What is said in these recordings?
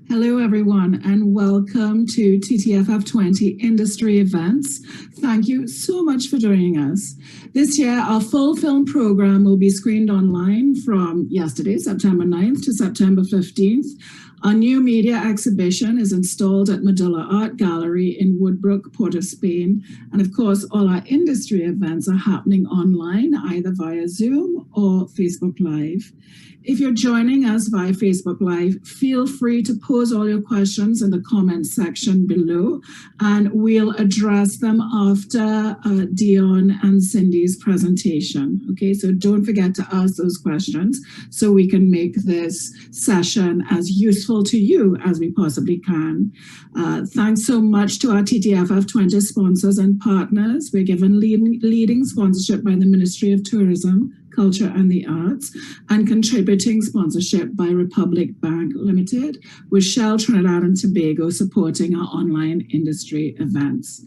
Hello, everyone, and welcome to TTFF 20 Industry Events. Thank you so much for joining us. This year, our full film program will be screened online from yesterday, September 9th to September 15th. Our new media exhibition is installed at Medulla Art Gallery in Woodbrook, Port of Spain. And of course, all our industry events are happening online, either via Zoom or Facebook Live. If you're joining us via Facebook Live, feel free to pose all your questions in the comments section below, and we'll address them after Dionne and Cindy's presentation. Okay, so don't forget to ask those questions so we can make this session as useful to you as we possibly can. Thanks so much to our TTFF 20 sponsors and partners. We're given leading sponsorship by the Ministry of Tourism, Culture and the Arts, and contributing sponsorship by Republic Bank Limited, with Shell Trinidad and Tobago supporting our online industry events.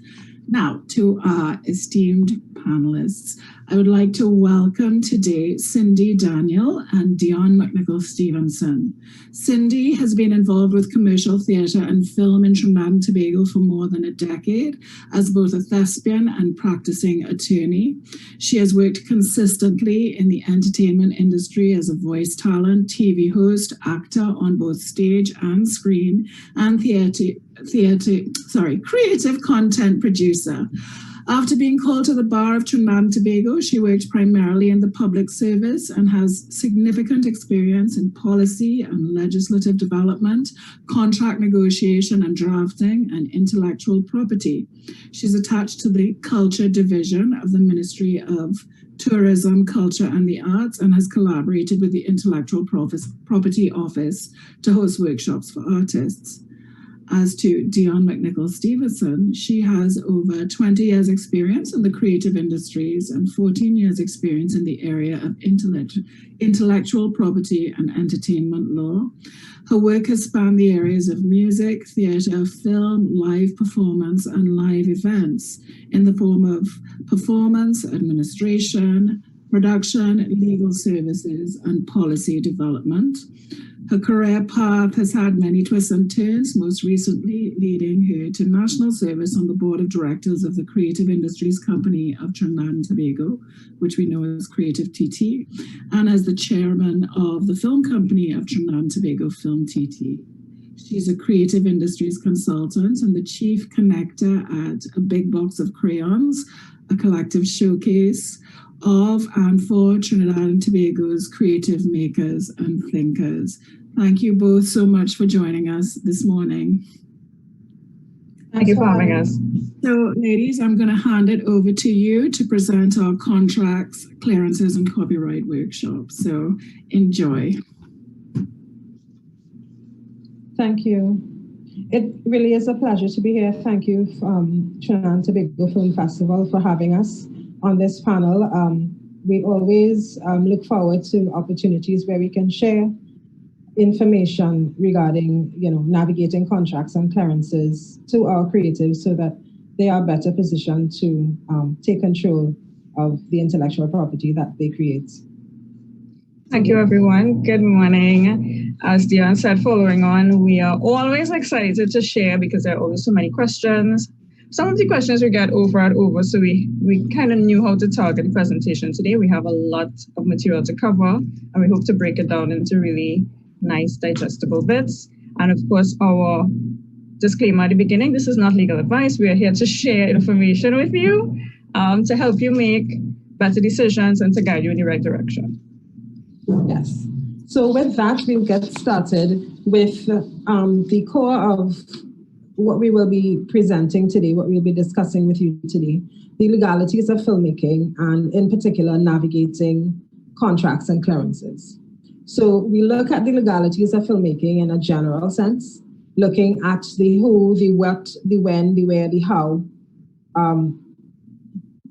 Now, to our esteemed panelists, I would like to welcome today Cindy Daniel and Dionne McNicol Stephenson. Cindy has been involved with commercial theatre and film in Trinidad and Tobago for more than a decade as both a thespian and practicing attorney. She has worked consistently in the entertainment industry as a voice talent, TV host, actor on both stage and screen, and creative content producer. After being called to the bar of Trinidad and Tobago, she worked primarily in the public service and has significant experience in policy and legislative development, contract negotiation and drafting, and intellectual property. She's attached to the Culture Division of the Ministry of Tourism, Culture and the Arts, and has collaborated with the Intellectual Property Office to host workshops for artists. As to Dionne McNicol Stephenson, she has over 20 years experience in the creative industries and 14 years experience in the area of intellectual property and entertainment law. Her work has spanned the areas of music, theatre, film, live performance, and live events in the form of performance, administration, production, legal services, and policy development. Her career path has had many twists and turns, most recently leading her to national service on the board of directors of the Creative Industries Company of Trinidad and Tobago, which we know as Creative TT, and as the chairman of the film company of Trinidad and Tobago, Film TT. She's a creative industries consultant and the chief connector at A Big Box of Crayons, a collective showcase of and for Trinidad and Tobago's creative makers and thinkers. Thank you both so much for joining us this morning. Thank you for having us. So, ladies, I'm going to hand it over to you to present our contracts, clearances, and copyright workshop. So, enjoy. Thank you. It really is a pleasure to be here. Thank you, Trinidad and Tobago Film Festival, for having us on this panel. We always look forward to opportunities where we can share information regarding, navigating contracts and clearances to our creatives so that they are better positioned to take control of the intellectual property that they create. Thank you, everyone. Good morning. As Dionne said, following on, we are always excited to share because there are always so many questions. Some of the questions we get over and over, so we kind of knew how to target the presentation today. We have a lot of material to cover, and we hope to break it down into really nice, digestible bits. And of course, our disclaimer at the beginning, this is not legal advice. We are here to share information with you to help you make better decisions and to guide you in the right direction. Yes. So with that, we'll get started with the core of what we will be presenting today, what we'll be discussing with you today, the legalities of filmmaking, and in particular, navigating contracts and clearances. So we look at the legalities of filmmaking in a general sense, looking at the who, the what, the when, the where, the how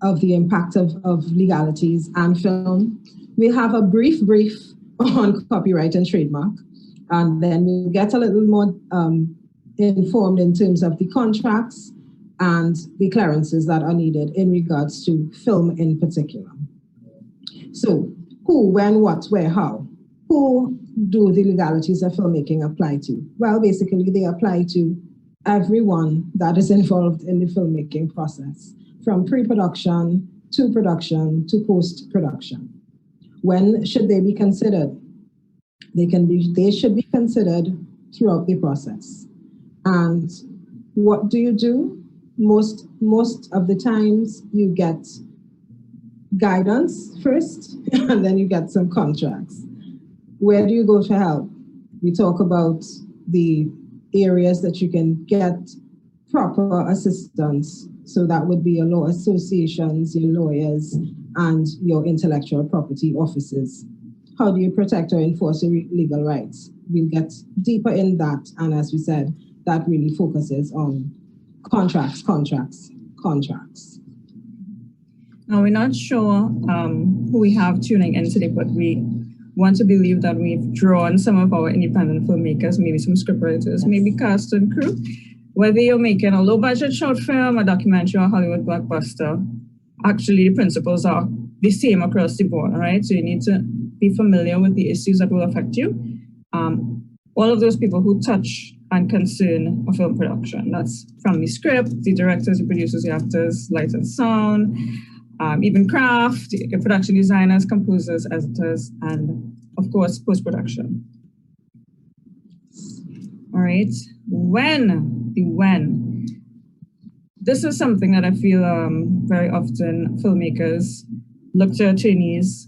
of the impact of legalities and film. We have a brief on copyright and trademark, and then we'll get a little more informed in terms of the contracts and the clearances that are needed in regards to film in particular. So who, when, what, where, how. who do the legalities of filmmaking apply to? Well, basically, they apply to everyone that is involved in the filmmaking process, from pre-production to post-production. When should they be considered? They should be considered throughout the process. And what do you do? Most of the times you get guidance first, and then you get some contracts. Where do you go for help? We talk about the areas that you can get proper assistance. So that would be your law associations, your lawyers, and your intellectual property offices. How do you protect or enforce your legal rights? We'll get deeper in that. And as we said, that really focuses on contracts. Now, we're not sure who we have tuning in today, but we want to believe that we've drawn some of our independent filmmakers, maybe some scriptwriters, maybe cast and crew. Whether you're making a low-budget short film, a documentary, or Hollywood blockbuster, actually the principles are the same across the board, right? So you need to be familiar with the issues that will affect you. All of those people who touch and concern a film production. That's from the script, the directors, the producers, the actors, light and sound, even craft, the production designers, composers, editors, and of course, post-production. All right, when. This is something that I feel very often filmmakers look to attorneys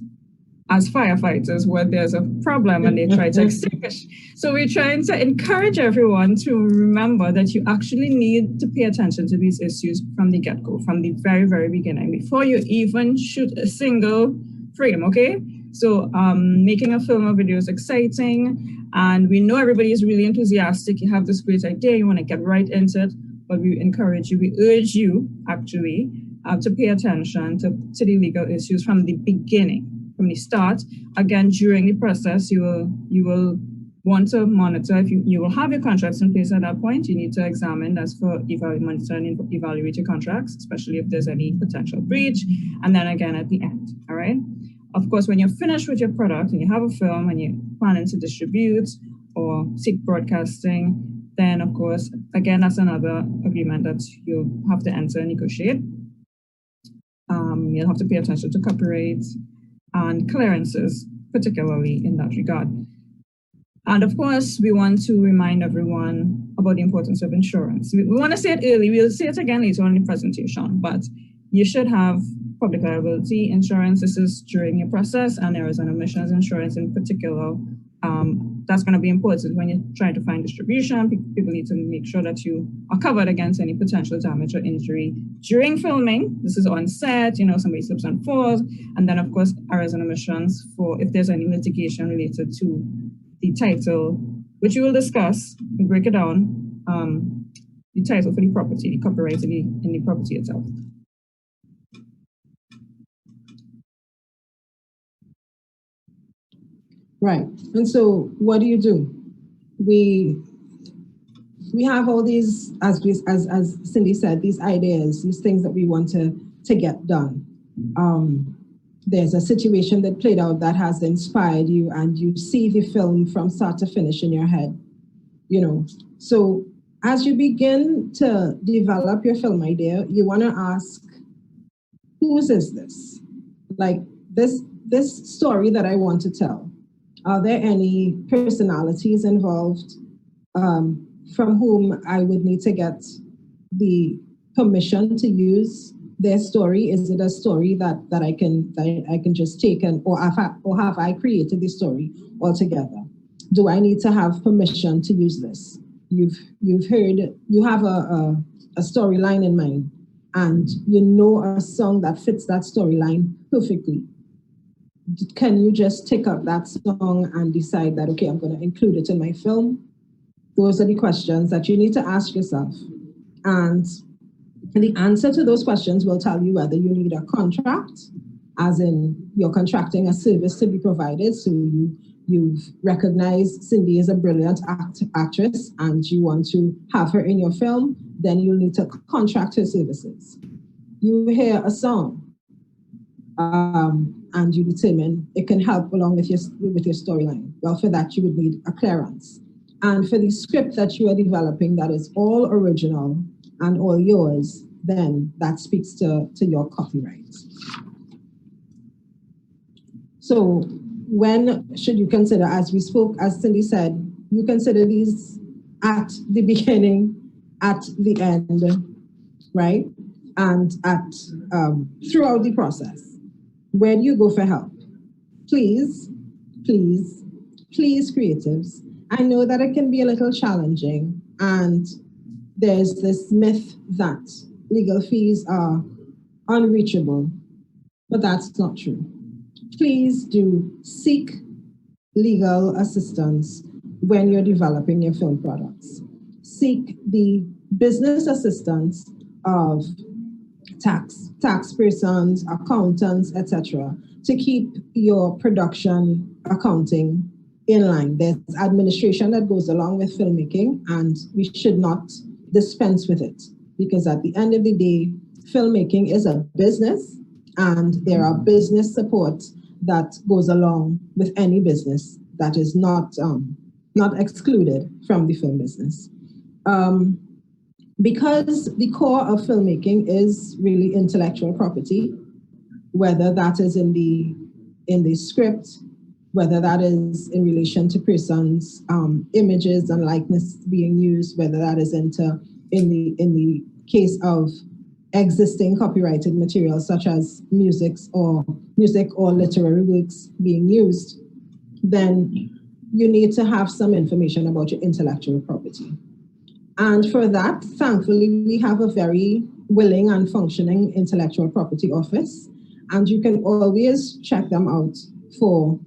as firefighters where there's a problem and they try to extinguish. So we're trying to encourage everyone to remember that you actually need to pay attention to these issues from the get-go, from the very, very beginning, before you even shoot a single frame, okay? So making a film or video is exciting, and we know everybody is really enthusiastic. You have this great idea, you want to get right into it, but we encourage you, we urge you actually to pay attention to the legal issues from the beginning. From the start. Again, during the process, you will want to monitor. If you will have your contracts in place at that point, you need to examine, that's for monitor and evaluate your contracts, especially if there's any potential breach, and then again at the end, all right? Of course, when you're finished with your product and you have a film and you're planning to distribute or seek broadcasting, then of course, again, that's another agreement that you'll have to enter and negotiate. You'll have to pay attention to copyright and clearances, particularly in that regard. And of course, we want to remind everyone about the importance of insurance. We want to say it early, we'll say it again later on in the presentation, but you should have public liability insurance. This is during your process, and there is an emissions insurance in particular. That's going to be important when you're trying to find distribution. People need to make sure that you are covered against any potential damage or injury during filming. This is on set, somebody slips and falls. And then, of course, errors and omissions for if there's any litigation related to the title, which we will discuss. We break it down. The title for the property, the copyright in the property itself. Right. And so what do? We have all these, as Cindy said, these ideas, these things that we want to get done. There's a situation that played out that has inspired you, and you see the film from start to finish in your head. So as you begin to develop your film idea, you want to ask, whose is this? Like this story that I want to tell. Are there any personalities involved from whom I would need to get the permission to use their story? Is it a story that I can just take or have I created the story altogether? Do I need to have permission to use this? You've heard, you have a storyline in mind, and you know a song that fits that storyline perfectly. Can you just take up that song and decide that, okay, I'm going to include it in my film? Those are the questions that you need to ask yourself. And the answer to those questions will tell you whether you need a contract, as in you're contracting a service to be provided. So you've recognized Cindy is a brilliant actress and you want to have her in your film, then you'll need to contract her services. You hear a song. and you determine it can help along with your storyline. Well, for that, you would need a clearance. And for the script that you are developing that is all original and all yours, then that speaks to your copyright. So when should you consider, as we spoke, as Cindy said, you consider these at the beginning, at the end, right? And at throughout the process. Where do you go for help? Please, please, please, creatives. I know that it can be a little challenging, and there's this myth that legal fees are unreachable, but that's not true. Please do seek legal assistance when you're developing your film products. Seek the business assistance of tax persons, accountants, etc., to keep your production accounting in line. There's administration that goes along with filmmaking, and we should not dispense with it, because at the end of the day, filmmaking is a business, and there are business support that goes along with any business that is not excluded from the film business. Because the core of filmmaking is really intellectual property, whether that is in the script, whether that is in relation to persons' images and likeness being used, whether that is in the case of existing copyrighted materials such as music or literary works being used, then you need to have some information about your intellectual property. And for that, thankfully, we have a very willing and functioning intellectual property office, and you can always check them out for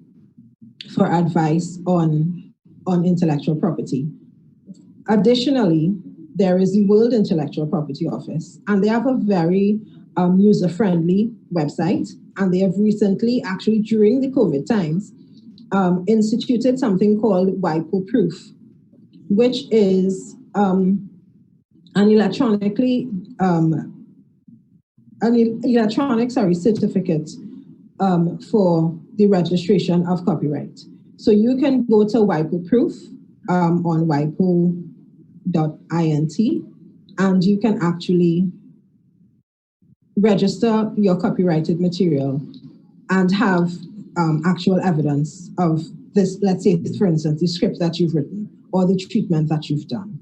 advice on intellectual property. Additionally, there is the World Intellectual Property Office, and they have a very user-friendly website, and they have recently, actually during the COVID times, instituted something called WIPO Proof, which is an electronic certificate for the registration of copyright. So you can go to WIPO Proof on wipo.int, and you can actually register your copyrighted material and have actual evidence of this, let's say, for instance, the script that you've written or the treatment that you've done,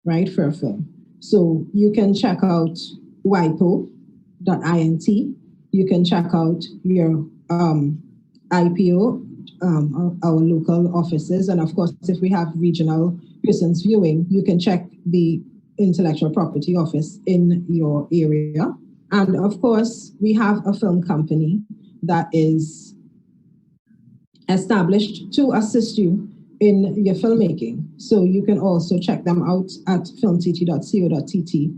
right, for a film. So you can check out wipo.int, you can check out your IPO, our local offices, and of course, if we have regional persons viewing, you can check the intellectual property office in your area. And of course, we have a film company that is established to assist you in your filmmaking. So you can also check them out at filmtt.co.tt.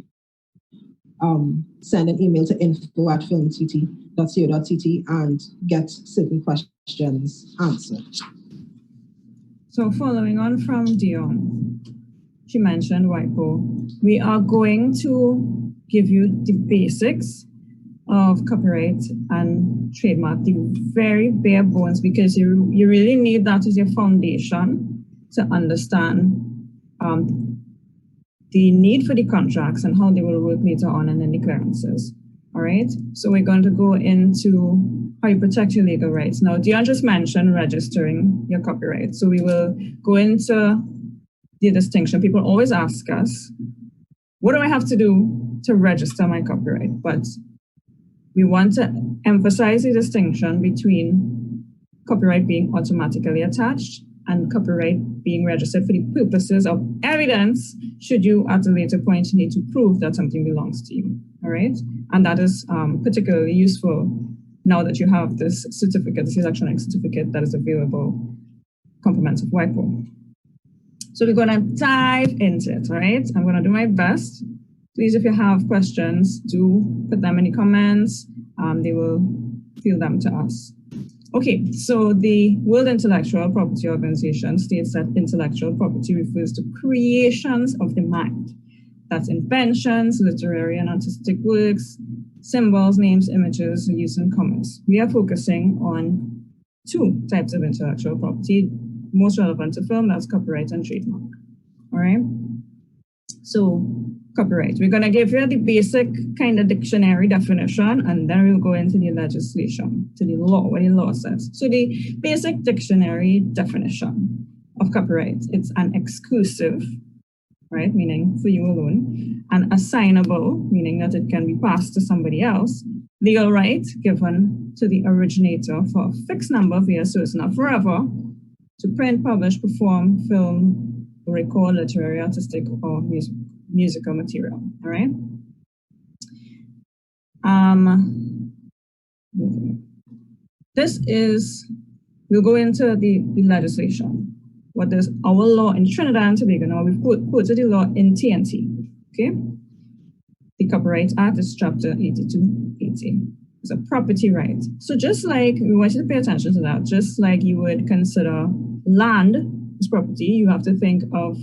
Send an email to info@filmtt.co.tt and get certain questions answered. So following on from Dionne, she mentioned WIPO. We are going to give you the basics of copyright and trademark, the very bare bones, because you really need that as your foundation to understand the need for the contracts and how they will work later on, and then the clearances. All right. So we're going to go into how you protect your legal rights. Now, Dionne just mentioned registering your copyright. So we will go into the distinction. People always ask us, what do I have to do to register my copyright? But we want to emphasize the distinction between copyright being automatically attached and copyright being registered for the purposes of evidence should you at a later point need to prove that something belongs to you, all right? And that is particularly useful now that you have this certificate, this electronic certificate that is available, compliments of WIPO. So we're gonna dive into it, all right? I'm gonna do my best. Please, if you have questions, do put them in the comments. They will field them to us. Okay, so the World Intellectual Property Organization states that intellectual property refers to creations of the mind. That's inventions, literary and artistic works, symbols, names, images, use in commerce. We are focusing on two types of intellectual property, most relevant to film, that's copyright and trademark. All right? So, copyright. We're going to give you the basic kind of dictionary definition, and then we'll go into the legislation, to the law, what the law says. So, the basic dictionary definition of copyright, it's an exclusive, right, meaning for you alone, and assignable, meaning that it can be passed to somebody else, legal right given to the originator for a fixed number of years, so it's not forever, to print, publish, perform, film, record, literary, artistic, or musical material. All right. This is, we'll go into the legislation. What is our law in Trinidad and Tobago? Now we've quoted the law in TNT. Okay. The Copyright Act is Chapter 8280. It's a property right. So just like, we want you to pay attention to that, just like you would consider land as property, you have to think of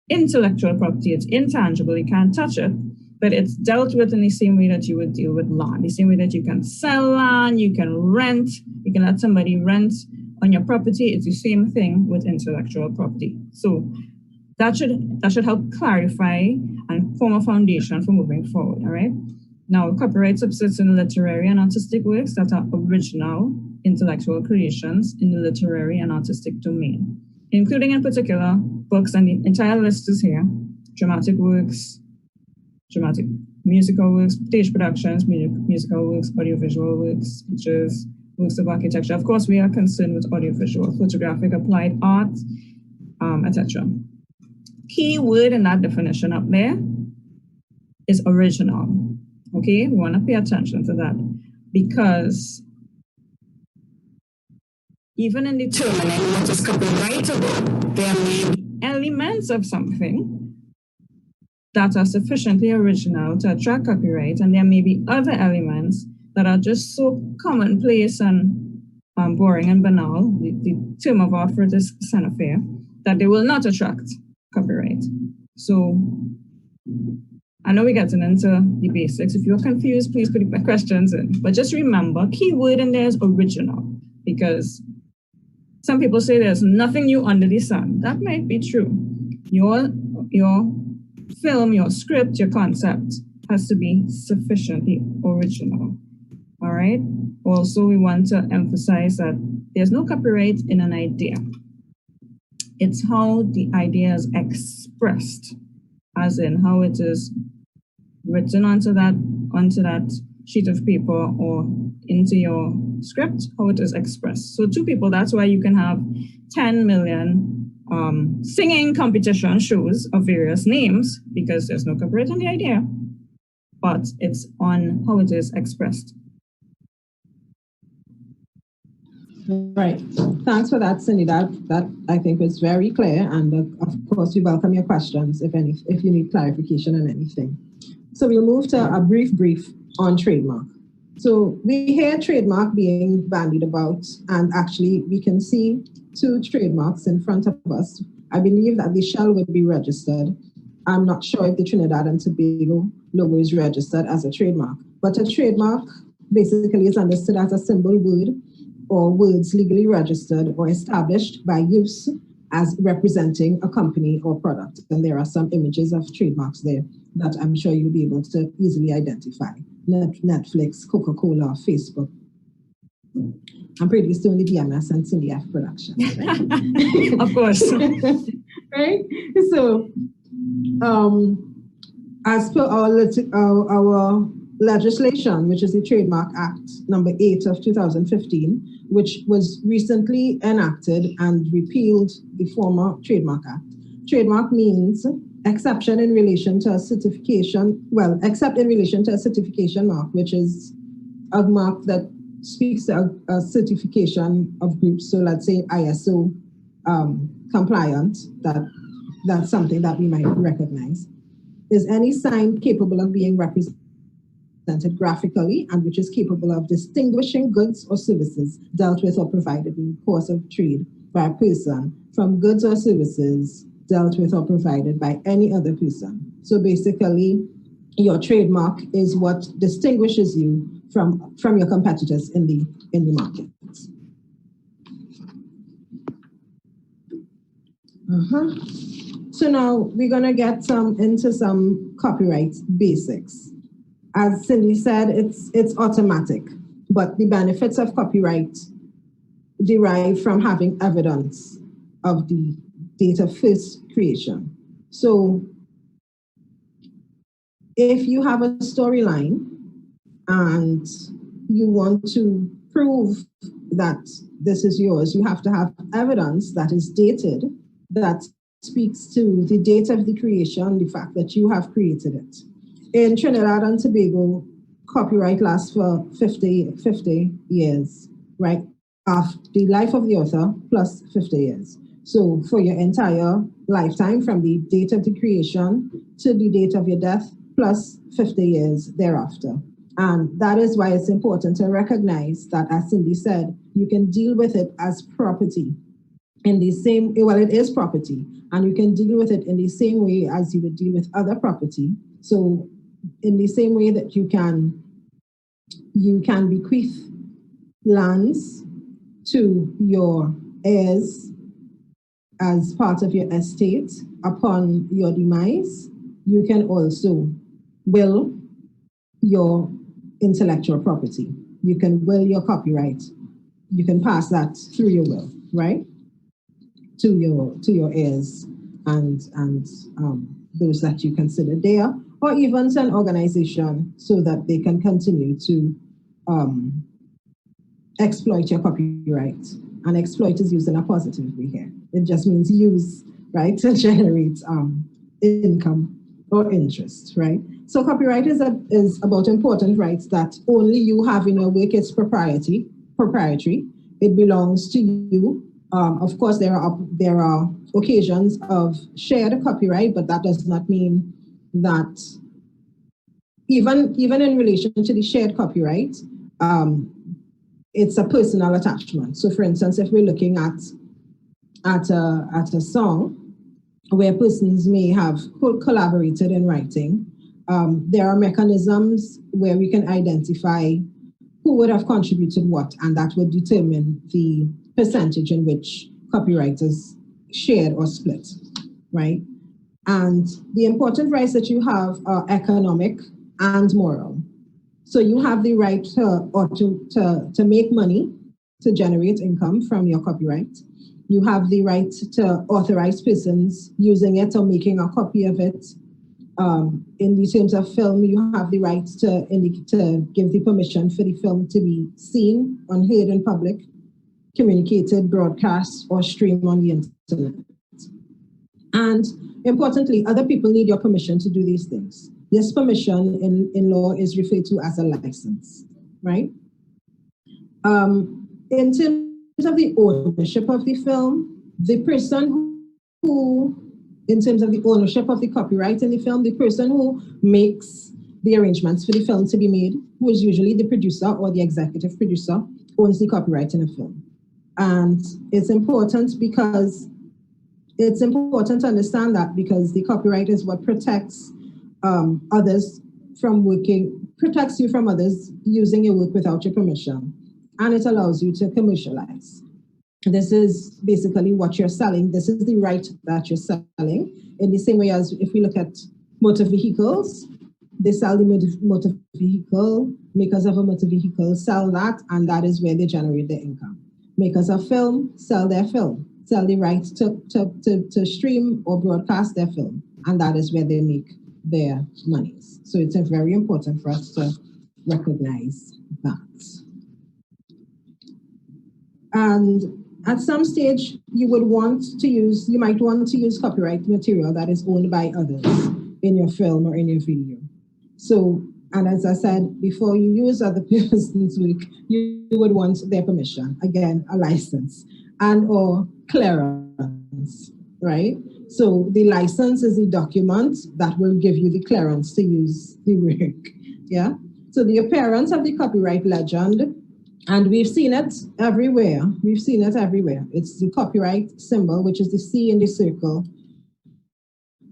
intellectual property. It's intangible, you can't touch it, but it's dealt with in the same way that you would deal with land, the same way that you can sell land, you can rent, you can let somebody rent on your property. It's the same thing with intellectual property. So that should help clarify and form a foundation for moving forward, all right? Now, copyright subsets in literary and artistic works that are original intellectual creations in the literary and artistic domain, including in particular books, and the entire list is here: dramatic works, dramatic musical works, stage productions, musical works, audiovisual works, pictures, works of architecture. Of course, we are concerned with audiovisual, photographic, applied art, etc. Key word in that definition up there is original. Okay, we want to pay attention to that, because even in determining what is copyrightable, there may be elements of something that are sufficiently original to attract copyright, and there may be other elements that are just so commonplace and boring and banal, the term of art for this kind of affair, that they will not attract copyright. So I know we're getting into the basics. If you're confused, please put your questions in. But just remember, key word in there is original, because some people say there's nothing new under the sun. That might be true. Your film, your script, your concept has to be sufficiently original. All right? Also, we want to emphasize that there's no copyright in an idea. It's how the idea is expressed, as in how it is written onto that sheet of paper or into your script, how it is expressed. So two people, that's why you can have 10 million singing competition shows of various names, because there's no copyright on the idea, but it's on how it is expressed. Right. Thanks for that, Cindy. That I think was very clear, and of course we welcome your questions if you need clarification on anything. So we'll move to a brief on trademark. So we hear trademark being bandied about, and actually we can see two trademarks in front of us. I believe that the shell would be registered. I'm not sure if the Trinidad and Tobago logo is registered as a trademark, but a trademark basically is understood as a symbol word or words legally registered or established by use as representing a company or product. And there are some images of trademarks there that I'm sure you'll be able to easily identify. Netflix, Coca-Cola, Facebook. I'm pretty soon the DMS and Cindy F Productions, right? Of course. Right? So, as per our legislation, which is the Trademark Act number 8 of 2015, which was recently enacted and repealed the former Trademark Act. Trademark means exception in relation to a certification, except in relation to a certification mark, which is a mark that speaks to a certification of groups. So let's say ISO compliant, that's something that we might recognize. Is any sign capable of being represented graphically and which is capable of distinguishing goods or services dealt with or provided in the course of trade by a person from goods or services dealt with or provided by any other person. So basically, your trademark is what distinguishes you from your competitors in the market. So now we're gonna get into some copyright basics. As Cindy said, it's automatic, but the benefits of copyright derive from having evidence of the date of first creation. So if you have a storyline and you want to prove that this is yours, you have to have evidence that is dated, that speaks to the date of the creation, the fact that you have created it. In Trinidad and Tobago, copyright lasts for 50 years, right? Of the life of the author plus 50 years. So for your entire lifetime, from the date of the creation to the date of your death, plus 50 years thereafter. And that is why it's important to recognize that, as Cindy said, you can deal with it as property in the same, well, it is property, and you can deal with it in the same way as you would deal with other property. So in the same way that you can bequeath lands to your heirs as part of your estate upon your demise, you can also will your intellectual property. You can will your copyright. You can pass that through your will, right? To your heirs and those that you consider dear, or even to an organization so that they can continue to exploit your copyright. And exploit is used in a positive way here. It just means use, right, to generate income or interest, right? So copyright is about important rights that only you have in your work. It's proprietary. It belongs to you. Of course, there are occasions of shared copyright, but that does not mean that even in relation to the shared copyright, it's a personal attachment. So, for instance, if we're looking at a song where persons may have collaborated in writing, there are mechanisms where we can identify who would have contributed what, and that would determine the percentage in which copyright is shared or split, right? And the important rights that you have are economic and moral. So you have the right to make money, to generate income from your copyright. You have the right to authorize persons using it or making a copy of it. In the terms of film, you have the right to give the permission for the film to be seen, unheard in public, communicated, broadcast, or streamed on the internet. And importantly, other people need your permission to do these things. This permission in law is referred to as a license, right? In terms of the ownership of the film, the person who, in terms of the ownership of the copyright in the film, the person who makes the arrangements for the film to be made, who is usually the producer or the executive producer, owns the copyright in a film. And it's important because it's important to understand that, because the copyright is what protects others from protects you from others using your work without your permission, and it allows you to commercialize. This is basically what you're selling. This is the right that you're selling. In the same way as if we look at motor vehicles, they sell the motor vehicle, makers of a motor vehicle sell that, and that is where they generate their income. Makers of film sell their film, sell the right to stream or broadcast their film, and that is where they make their monies. So it's very important for us to recognize that. And at some stage, you might want to use copyright material that is owned by others in your film or in your video. So, and as I said, before you use other person's work, you would want their permission. Again, a license and or clearance, right? So the license is the document that will give you the clearance to use the work, yeah? So the appearance of the copyright legend, and we've seen it everywhere. It's the copyright symbol, which is the C in the circle,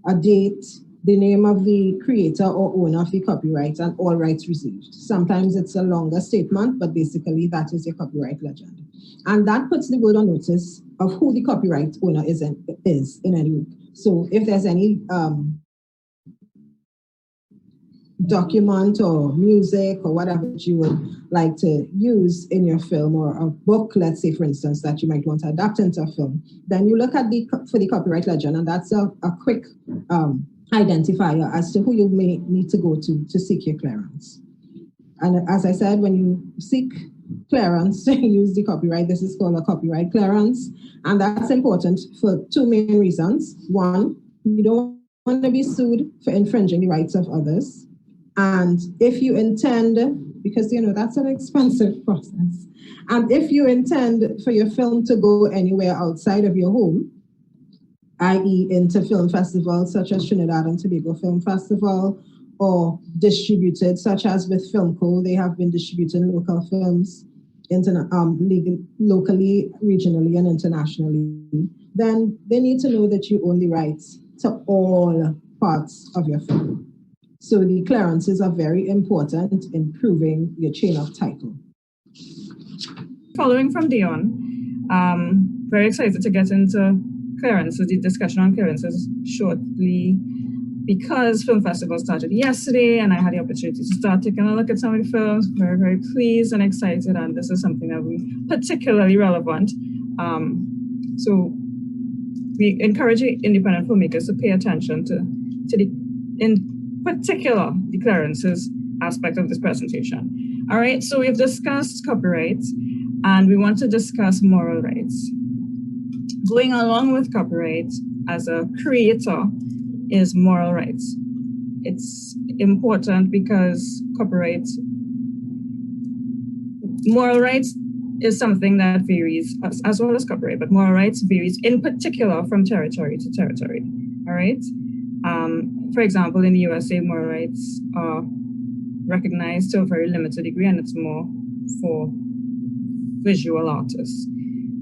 a date, the name of the creator or owner of the copyright and all rights reserved. Sometimes it's a longer statement, but basically that is your copyright legend. And that puts the world on notice of who the copyright owner is in any work. So if there's any document or music or whatever that you would like to use in your film, or a book, let's say, for instance, that you might want to adapt into a film, then you look at for the copyright legend, and that's a quick identifier as to who you may need to go to seek your clearance. And as I said, when you seek clearance to use the copyright, this is called a copyright clearance. And that's important for two main reasons. One, you don't want to be sued for infringing the rights of others. And if you intend, because that's an expensive process, and if you intend for your film to go anywhere outside of your home, i.e. into film festivals such as Trinidad and Tobago Film Festival, or distributed, such as with Filmco, they have been distributing local films locally, regionally, and internationally, then they need to know that you own the rights to all parts of your film. So the clearances are very important in proving your chain of title. Following from Dionne, very excited to get into clearances, the discussion on clearances shortly, because film festival started yesterday and I had the opportunity to start taking a look at some of the films. Very, very pleased and excited, and this is something that we particularly relevant. So we encourage independent filmmakers to pay attention to in particular the clearances aspect of this presentation. All right, so we've discussed copyright and we want to discuss moral rights. Going along with copyright as a creator is moral rights. It's important because moral rights is something that varies as well as copyright, but moral rights varies in particular from territory to territory, all right? For example, in the USA, moral rights are recognized to a very limited degree, and it's more for visual artists.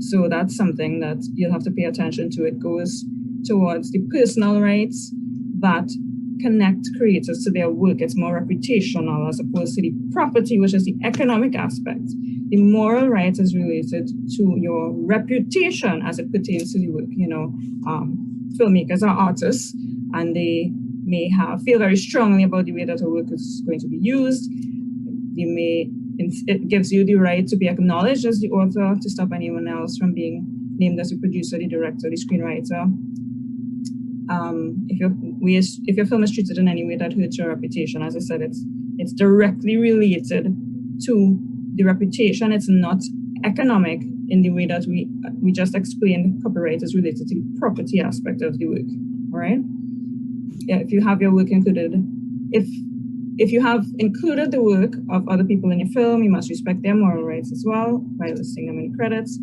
So that's something that you'll have to pay attention to. It goes towards the personal rights that connect creators to their work. It's more reputational as opposed to the property, which is the economic aspect. The moral rights is related to your reputation as it pertains to the work. Filmmakers are artists, and they may feel very strongly about the way that a work is going to be used. It gives you the right to be acknowledged as the author, to stop anyone else from being named as the producer, the director, the screenwriter. If your film is treated in any way that hurts your reputation, as I said, it's directly related to the reputation. It's not economic in the way that we just explained. Copyright is related to the property aspect of the work. All right. Yeah, if you have your work included, if you have included the work of other people in your film, you must respect their moral rights as well by listing them in the credits.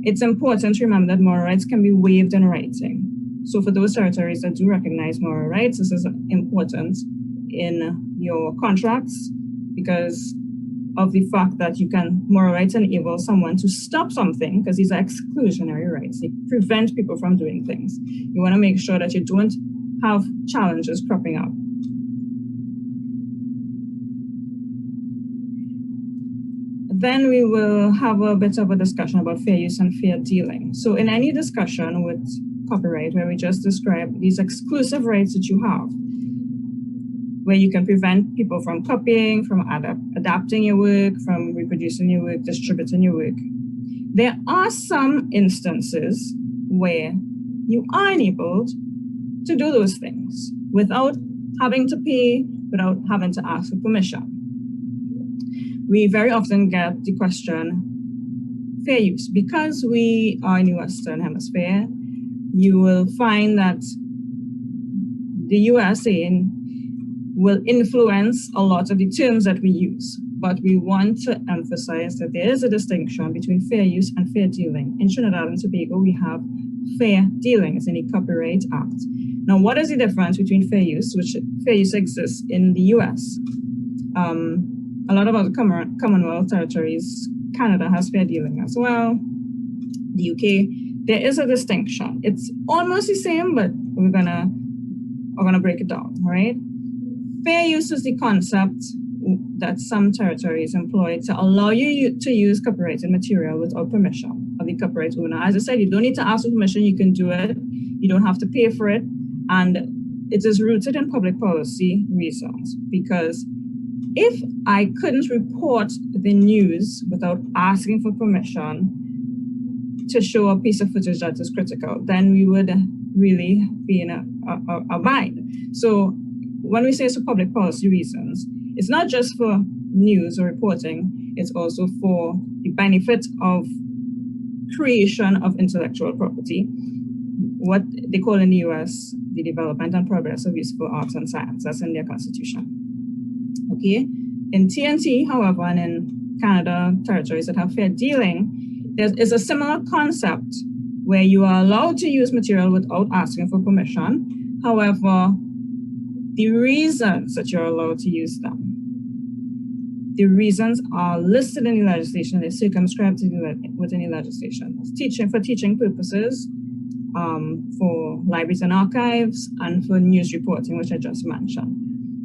It's important to remember that moral rights can be waived in writing. So for those territories that do recognize moral rights, this is important in your contracts because of the fact that moral rights enable someone to stop something, because these are exclusionary rights. They prevent people from doing things. You want to make sure that you don't have challenges cropping up. Then we will have a bit of a discussion about fair use and fair dealing. So in any discussion with copyright, where we just describe these exclusive rights that you have, where you can prevent people from copying, from adapting your work, from reproducing your work, distributing your work, there are some instances where you are enabled to do those things without having to pay, without having to ask for permission. We very often get the question, fair use. Because we are in the Western Hemisphere, you will find that the USA will influence a lot of the terms that we use. But we want to emphasize that there is a distinction between fair use and fair dealing. In Trinidad and Tobago, we have fair dealing. It's in the Copyright Act. Now, what is the difference between fair use, which fair use exists in the US? A lot of other Commonwealth territories, Canada has fair dealing as well. The UK, there is a distinction. It's almost the same, but we're gonna are going to break it down, right? Fair use is the concept that some territories employ to allow you to use copyrighted material without permission of the copyright owner. As I said, you don't need to ask for permission, you can do it. You don't have to pay for it. And it is rooted in public policy reasons, because if I couldn't report the news without asking for permission to show a piece of footage that is critical, then we would really be in a bind. So when we say it's for public policy reasons, it's not just for news or reporting, it's also for the benefit of creation of intellectual property, what they call in the US, the development and progress of useful arts and science. That's in their constitution. Okay. In TNT, however, and in Canada territories that have fair dealing, there is a similar concept where you are allowed to use material without asking for permission. However, the reasons that you're allowed to use them, the reasons are listed in the legislation. They're circumscribed within the legislation. It's for teaching purposes, for libraries and archives, and for news reporting, which I just mentioned.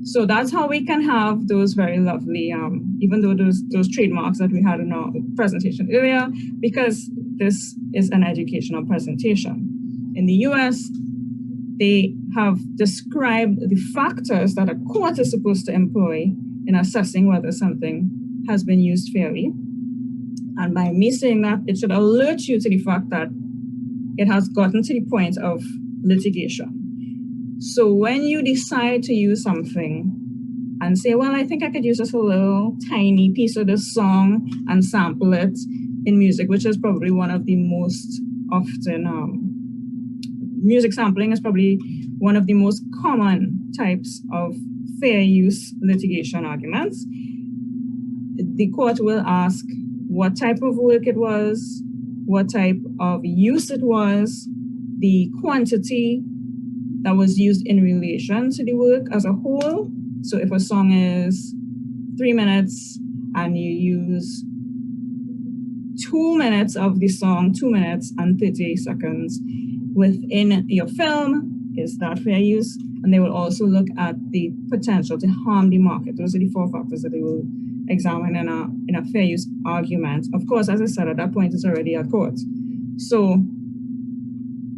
So that's how we can have those very lovely, even though those trademarks that we had in our presentation earlier, because this is an educational presentation. In the US, they have described the factors that a court is supposed to employ in assessing whether something has been used fairly. And by me saying that, it should alert you to the fact that it has gotten to the point of litigation. So when you decide to use something and say, well, I think I could use just a little tiny piece of this song and sample it in music, which is probably one of the most often, music sampling is probably one of the most common types of fair use litigation arguments. The court will ask what type of work it was, what type of use it was, the quantity that was used in relation to the work as a whole. So if a song is 3 minutes and you use 2 minutes of the song, 2 minutes and 30 seconds within your film, is that fair use? And they will also look at the potential to harm the market. Those are the 4 factors that they will examine in a fair use argument. Of course, as I said, at that point, it's already at court. So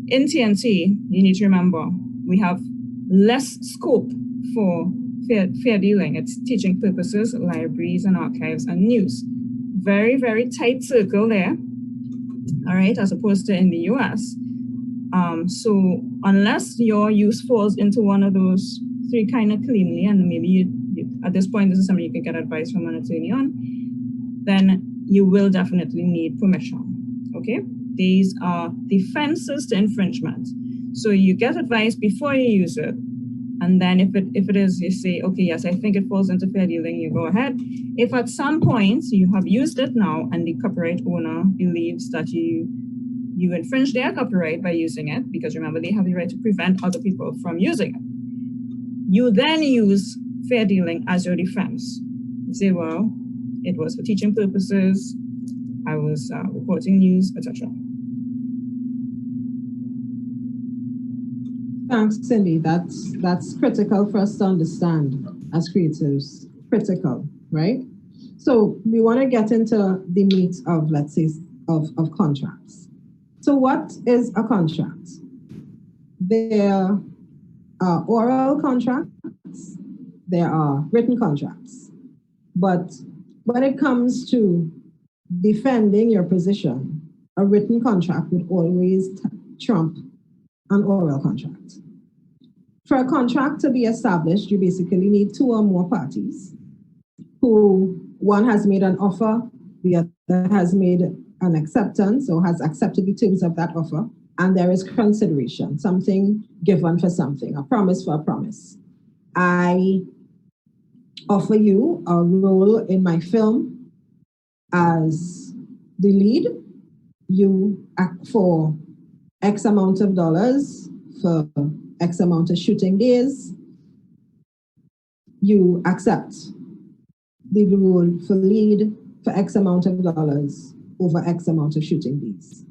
in TNT, you need to remember, we have less scope for fair dealing. It's teaching purposes, libraries and archives and news. Very, very tight circle there, all right, as opposed to in the US. So unless your use falls into one of those 3 kind of cleanly, and maybe you at this point, this is something you can get advice from an attorney on, then you will definitely need permission, okay? These are defenses to infringement. So you get advice before you use it. And then if it is, you say, okay, yes, I think it falls into fair dealing, you go ahead. If at some point you have used it now and the copyright owner believes that you infringe their copyright by using it, because remember, they have the right to prevent other people from using it, you then use fair dealing as your defense. You say, well, it was for teaching purposes, I was reporting news, etc. Thanks, Cindy. That's critical for us to understand as creatives. Critical, right? So we want to get into the meat of, let's say, of contracts. So what is a contract? There are oral contracts, there are written contracts. But when it comes to defending your position, a written contract would always trump an oral contract. For a contract to be established, you basically need 2 or more parties who, one has made an offer, the other has made an acceptance or has accepted the terms of that offer, and there is consideration, something given for something, a promise for a promise. I offer you a role in my film as the lead. You act for X amount of dollars for X amount of shooting days. You accept the role for lead for X amount of dollars over X amount of shooting days.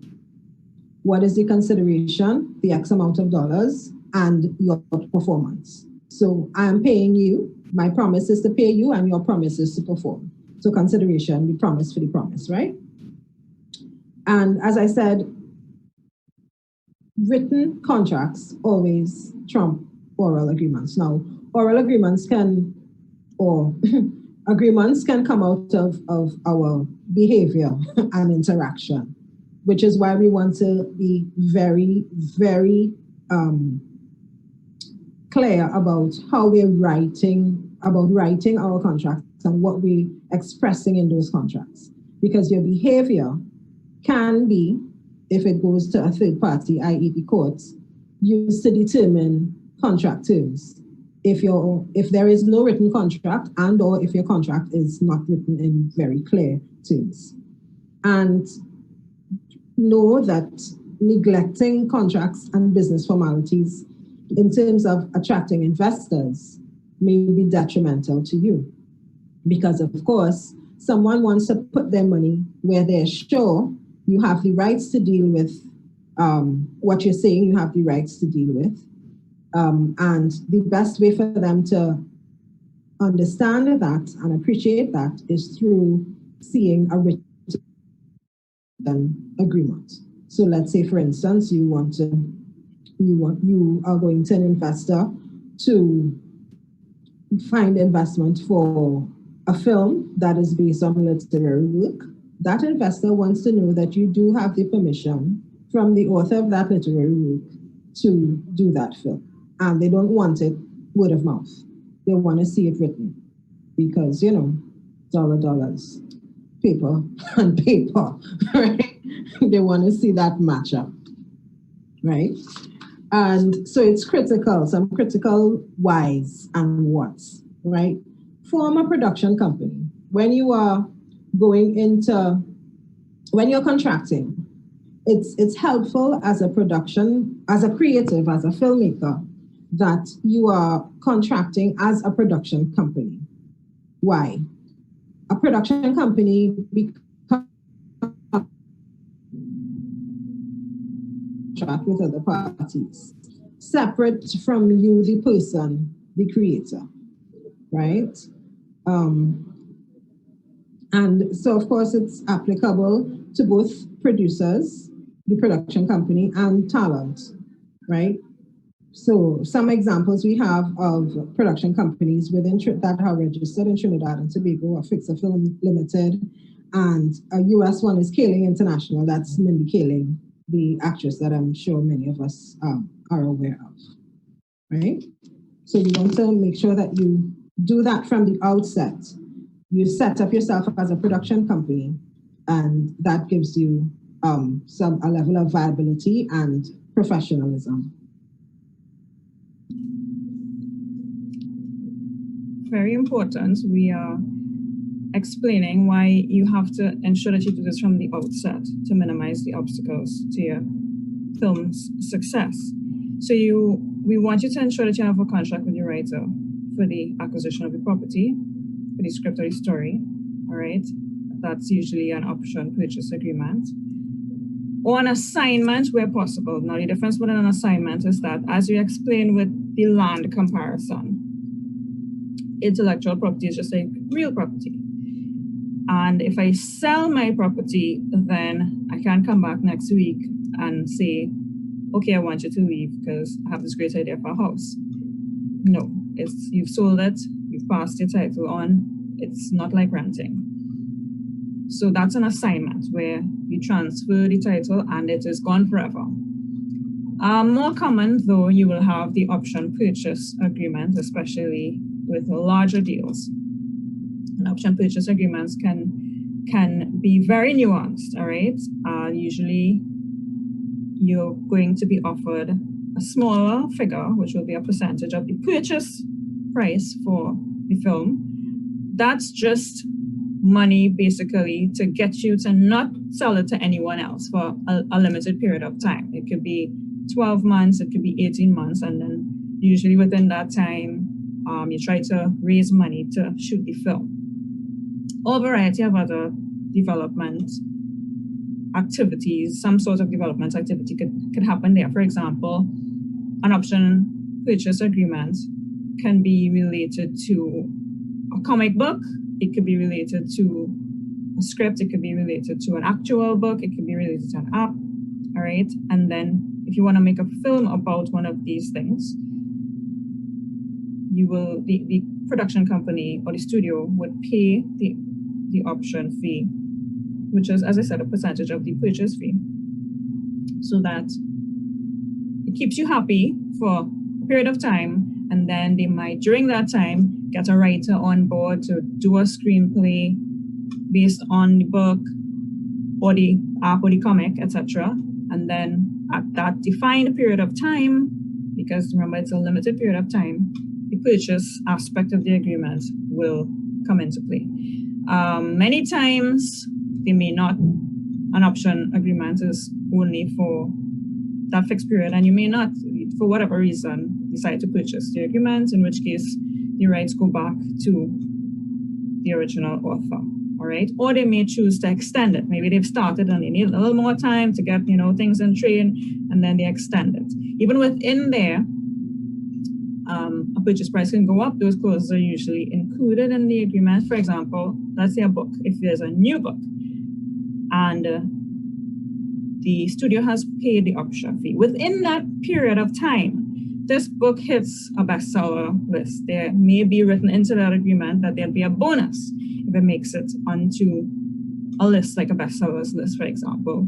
What is the consideration? The X amount of dollars and your performance. So I'm paying you, my promise is to pay you, and your promise is to perform. So consideration, the promise for the promise, right? And as I said, written contracts always trump oral agreements. Now, oral agreements can, or agreements can come out of our behavior and interaction, which is why we want to be very, very clear about how we're writing our contracts and what we're expressing in those contracts. Because your behavior can be, if it goes to a third party, i.e. the courts, used to determine contract terms. If there is no written contract, and or if your contract is not written in very clear terms. And know that neglecting contracts and business formalities in terms of attracting investors may be detrimental to you. Because of course, someone wants to put their money where they're sure you have the rights to deal with what you're saying you have the rights to deal with. And the best way for them to understand that and appreciate that is through seeing a written agreement. So let's say, for instance, you are going to an investor to find investment for a film that is based on literary work. That investor wants to know that you do have the permission from the author of that literary work to do that film. And they don't want it word of mouth. They want to see it written because, dollars, paper and paper, right? They want to see that match up, right? And so it's critical, some critical whys and whats, right? Form a production company. When you are when you're contracting, it's helpful as a creative, as a filmmaker, that you are contracting as a production company. Why? A production company becomes contract with other parties, separate from you, the person, the creator, right? And so, of course, it's applicable to both producers, the production company, and talent, right? So some examples we have of production companies that are registered in Trinidad and Tobago are Fixer Film Limited, and a US one is Kaling International. That's Mindy Kaling, the actress that I'm sure many of us are aware of, right? So you want to make sure that you do that from the outset. You set up yourself as a production company, and that gives you a level of viability and professionalism. Very important. We are explaining why you have to ensure that you do this from the outset to minimize the obstacles to your film's success. So we want you to ensure that you have a contract with your writer for the acquisition of the property, for the script or the story, all right? That's usually an option purchase agreement. Or an assignment where possible. Now, the difference with an assignment is that, as you explained with the land comparison, intellectual property is just like real property. And if I sell my property, then I can't come back next week and say, okay, I want you to leave because I have this great idea for a house. No, you've sold it, you've passed your title on, it's not like renting. So that's an assignment where you transfer the title and it is gone forever. More common, though, you will have the option purchase agreement, especially with larger deals. And option purchase agreements can be very nuanced, all right? Usually you're going to be offered a smaller figure, which will be a percentage of the purchase price for the film. That's just money basically to get you to not sell it to anyone else for a limited period of time. It could be 12 months, it could be 18 months, and then usually within that time, you try to raise money to shoot the film. Or a variety of other development activities, some sort of development activity could happen there. For example, an option purchase agreement can be related to a comic book. It could be related to a script. It could be related to an actual book. It could be related to an app. All right. And then if you want to make a film about one of these things, you will, the production company or the studio would pay the option fee, which is, as I said, a percentage of the purchase fee, so that it keeps you happy for a period of time. And then they might, during that time, get a writer on board to do a screenplay based on the book or the app or the comic, etc. And then at that defined period of time, because remember it's a limited period of time, the purchase aspect of the agreement will come into play. Many times they may not. An option agreement is only for that fixed period, and you may not, for whatever reason, decide to purchase the agreement, in which case the rights go back to the original author. All right, or they may choose to extend it. Maybe they've started and they need a little more time to get things in train, and then they extend it. Even within there, a purchase price can go up. Those clauses are usually included in the agreement. For example, let's say a book. If there's a new book and the studio has paid the option fee, within that period of time, this book hits a bestseller list, there may be written into that agreement that there'll be a bonus if it makes it onto a list like a bestsellers list, for example.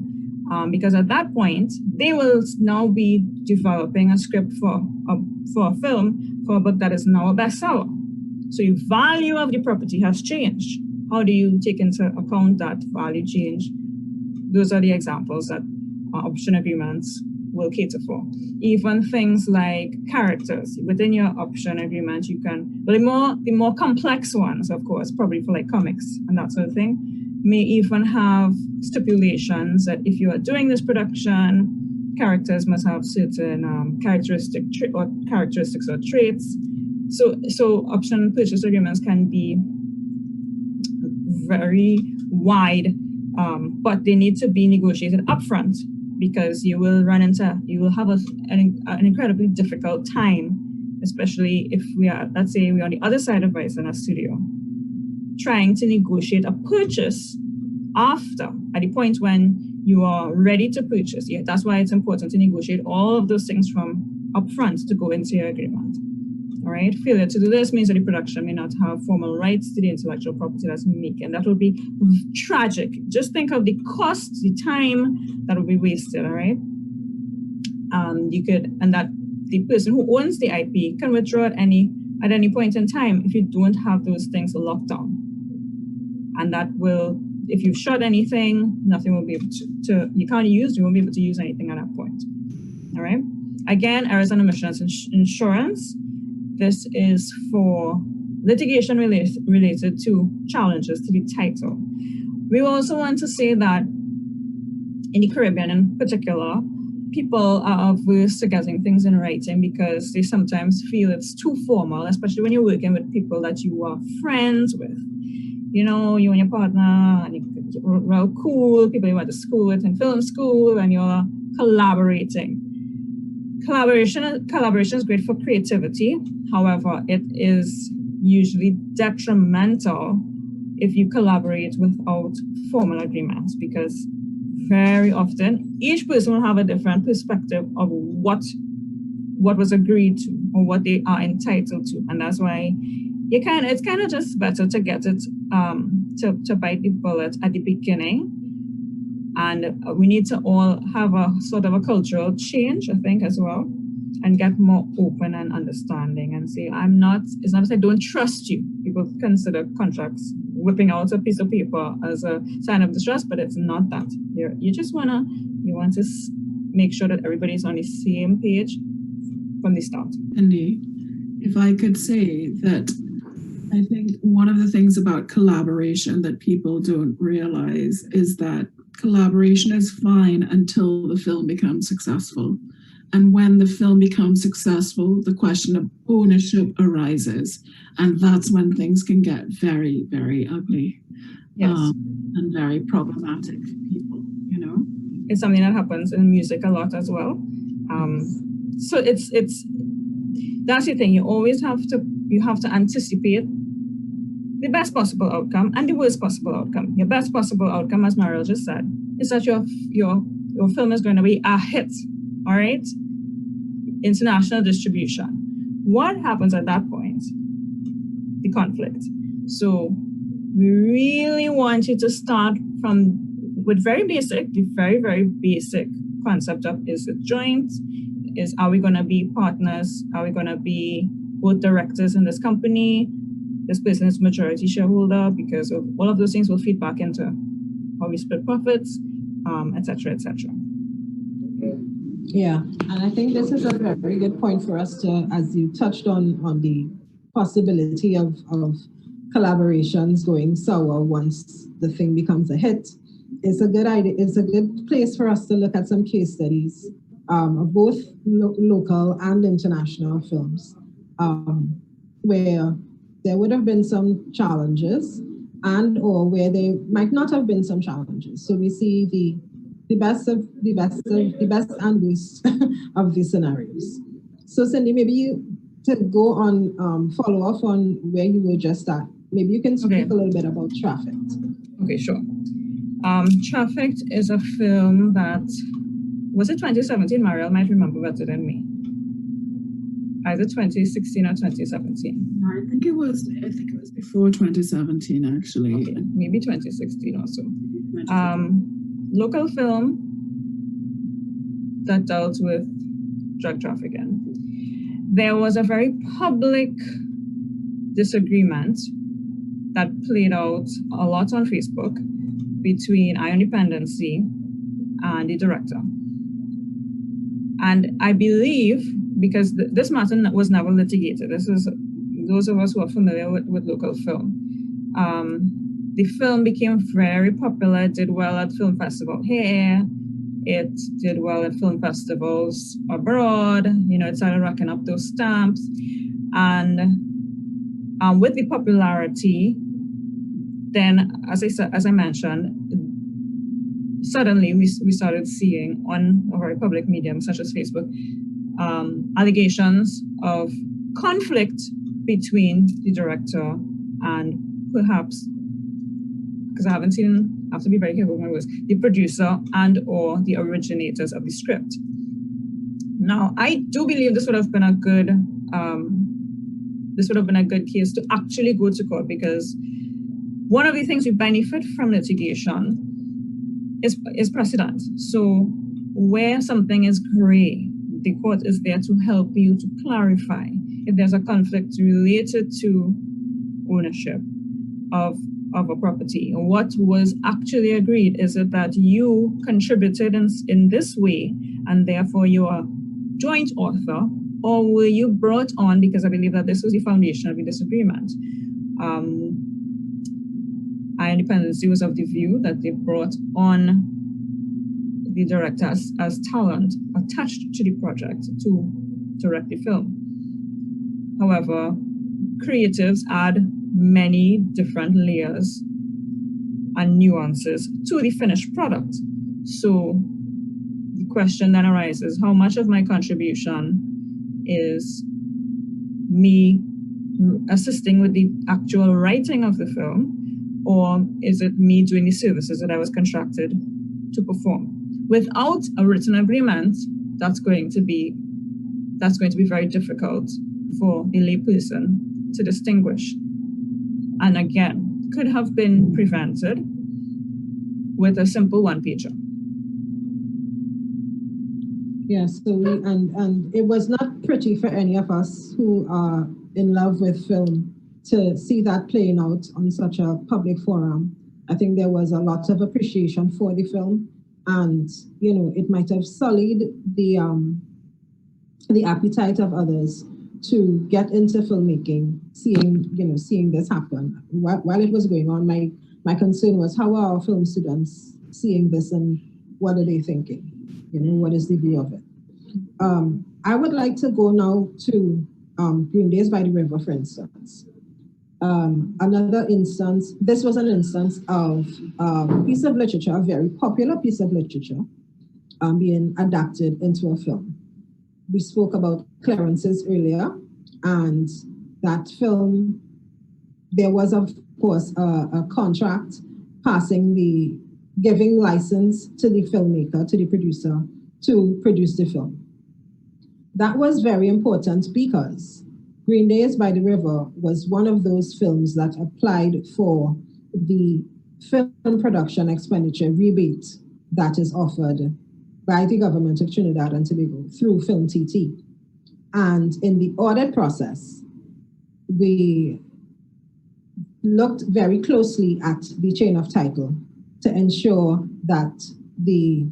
Because at that point, they will now be developing a script for a film for a book that is now a bestseller. So the value of the property has changed. How do you take into account that value change? Those are the examples that option agreements will cater for. Even things like characters within your option agreement, you can, but the more complex ones, of course, probably for like comics and that sort of thing, may even have stipulations that if you are doing this production, characters must have certain characteristics or traits. So option purchase agreements can be very wide, but they need to be negotiated upfront, because you will have an incredibly difficult time, especially if let's say we're on the other side of Vice in a studio, trying to negotiate a purchase at the point when you are ready to purchase. Yeah, that's why it's important to negotiate all of those things from upfront to go into your agreement. All right. Failure to do this means that the production may not have formal rights to the intellectual property that's making. That will be tragic. Just think of the cost, the time that will be wasted. All right. And that the person who owns the IP can withdraw at any point in time if you don't have those things locked down. And that will, if you've shot anything, nothing will be able you won't be able to use anything at that point. All right. Again, errors and omissions insurance. This is for litigation related to challenges to the title. We also want to say that in the Caribbean in particular, people are averse to getting things in writing because they sometimes feel it's too formal, especially when you're working with people that you are friends with. You and your partner, and you're real cool, people you went to school with in film school, and you're collaborating. Collaboration is great for creativity. However, it is usually detrimental if you collaborate without formal agreements, because very often each person will have a different perspective of what was agreed to or what they are entitled to, and that's why it's kind of just better to get it to bite the bullet at the beginning. And we need to all have a sort of a cultural change, I think, as well, and get more open and understanding and say, it's not that I don't trust you. People consider contracts, whipping out a piece of paper as a sign of distrust, but it's not that. You want to make sure that everybody's on the same page from the start. Indeed. If I could say that, I think one of the things about collaboration that people don't realize is that collaboration is fine until the film becomes successful. And when the film becomes successful, the question of ownership arises. And that's when things can get very, very ugly. Yes. And very problematic for people, It's something that happens in music a lot as well. So it's that's the thing. You always have to anticipate the best possible outcome and the worst possible outcome. Your best possible outcome, as Mariel just said, is that your film is going to be a hit. All right, international distribution. What happens at that point? The conflict. So we really want you to start with very basic, the very, very basic concept of, is it joint? Are we going to be partners? Are we going to be both directors in this company? This person is majority shareholder, because of all of those things will feed back into how we split profits, et cetera, et cetera. Yeah, and I think this is a very good point for us to, as you touched on the possibility of collaborations going sour once the thing becomes a hit. It's a good idea. It's a good place for us to look at some case studies of both local and international films, where there would have been some challenges and or where there might not have been some challenges. So we see the best and worst of these scenarios. So Cindy, maybe you to go on follow up on where you were just at. Maybe you can speak a little bit about Trafficked. Okay, sure. Trafficked is a film that, was it 2017? Mariel might remember better than me. Either 2016 or 2017. I think it was before 2017, actually. Okay, maybe 2016 also. Local film that dealt with drug trafficking. There was a very public disagreement that played out a lot on Facebook between Iron Dependency and the director. And I believe, because this matter was never litigated, this is those of us who are familiar with local film. The film became very popular, it did well at film festival here, it did well at film festivals abroad, it started racking up those stamps. And with the popularity, then, as I mentioned, suddenly we started seeing on a very public medium such as Facebook, allegations of conflict between the director and perhaps, because I have to be very careful with my words, the producer and or the originators of the script. Now, I do believe this would have been a good case to actually go to court, because one of the things we benefit from litigation is precedent. So where something is gray, the court is there to help you to clarify if there's a conflict related to ownership of a property. What was actually agreed? Is it that you contributed in this way and therefore you are joint author, or were you brought on, because I believe that this was the foundation of the disagreement. Iron Dependency was of the view that they brought on the director as talent attached to the project to direct the film. However, creatives add many different layers and nuances to the finished product. So the question then arises, how much of my contribution is me assisting with the actual writing of the film, or is it me doing the services that I was contracted to perform? Without a written agreement, that's going to be very difficult for the layperson to distinguish. And again, could have been prevented with a simple one-pager. Yes, so and it was not pretty for any of us who are in love with film to see that playing out on such a public forum. I think there was a lot of appreciation for the film, and it might have sullied the appetite of others to get into filmmaking, seeing this happen. While it was going on, my concern was, how are our film students seeing this and what are they thinking? What is the view of it? I would like to go now to Green Days by the River, for instance. Another instance, this was an instance of a piece of literature, a very popular piece of literature, being adapted into a film. we spoke about clearances earlier, and that film, there was, of course, a contract giving license to the filmmaker, to the producer, to produce the film. That was very important because Green Days by the River was one of those films that applied for the film production expenditure rebate that is offered by the government of Trinidad and Tobago through Film TT. And in the audit process, we looked very closely at the chain of title to ensure that the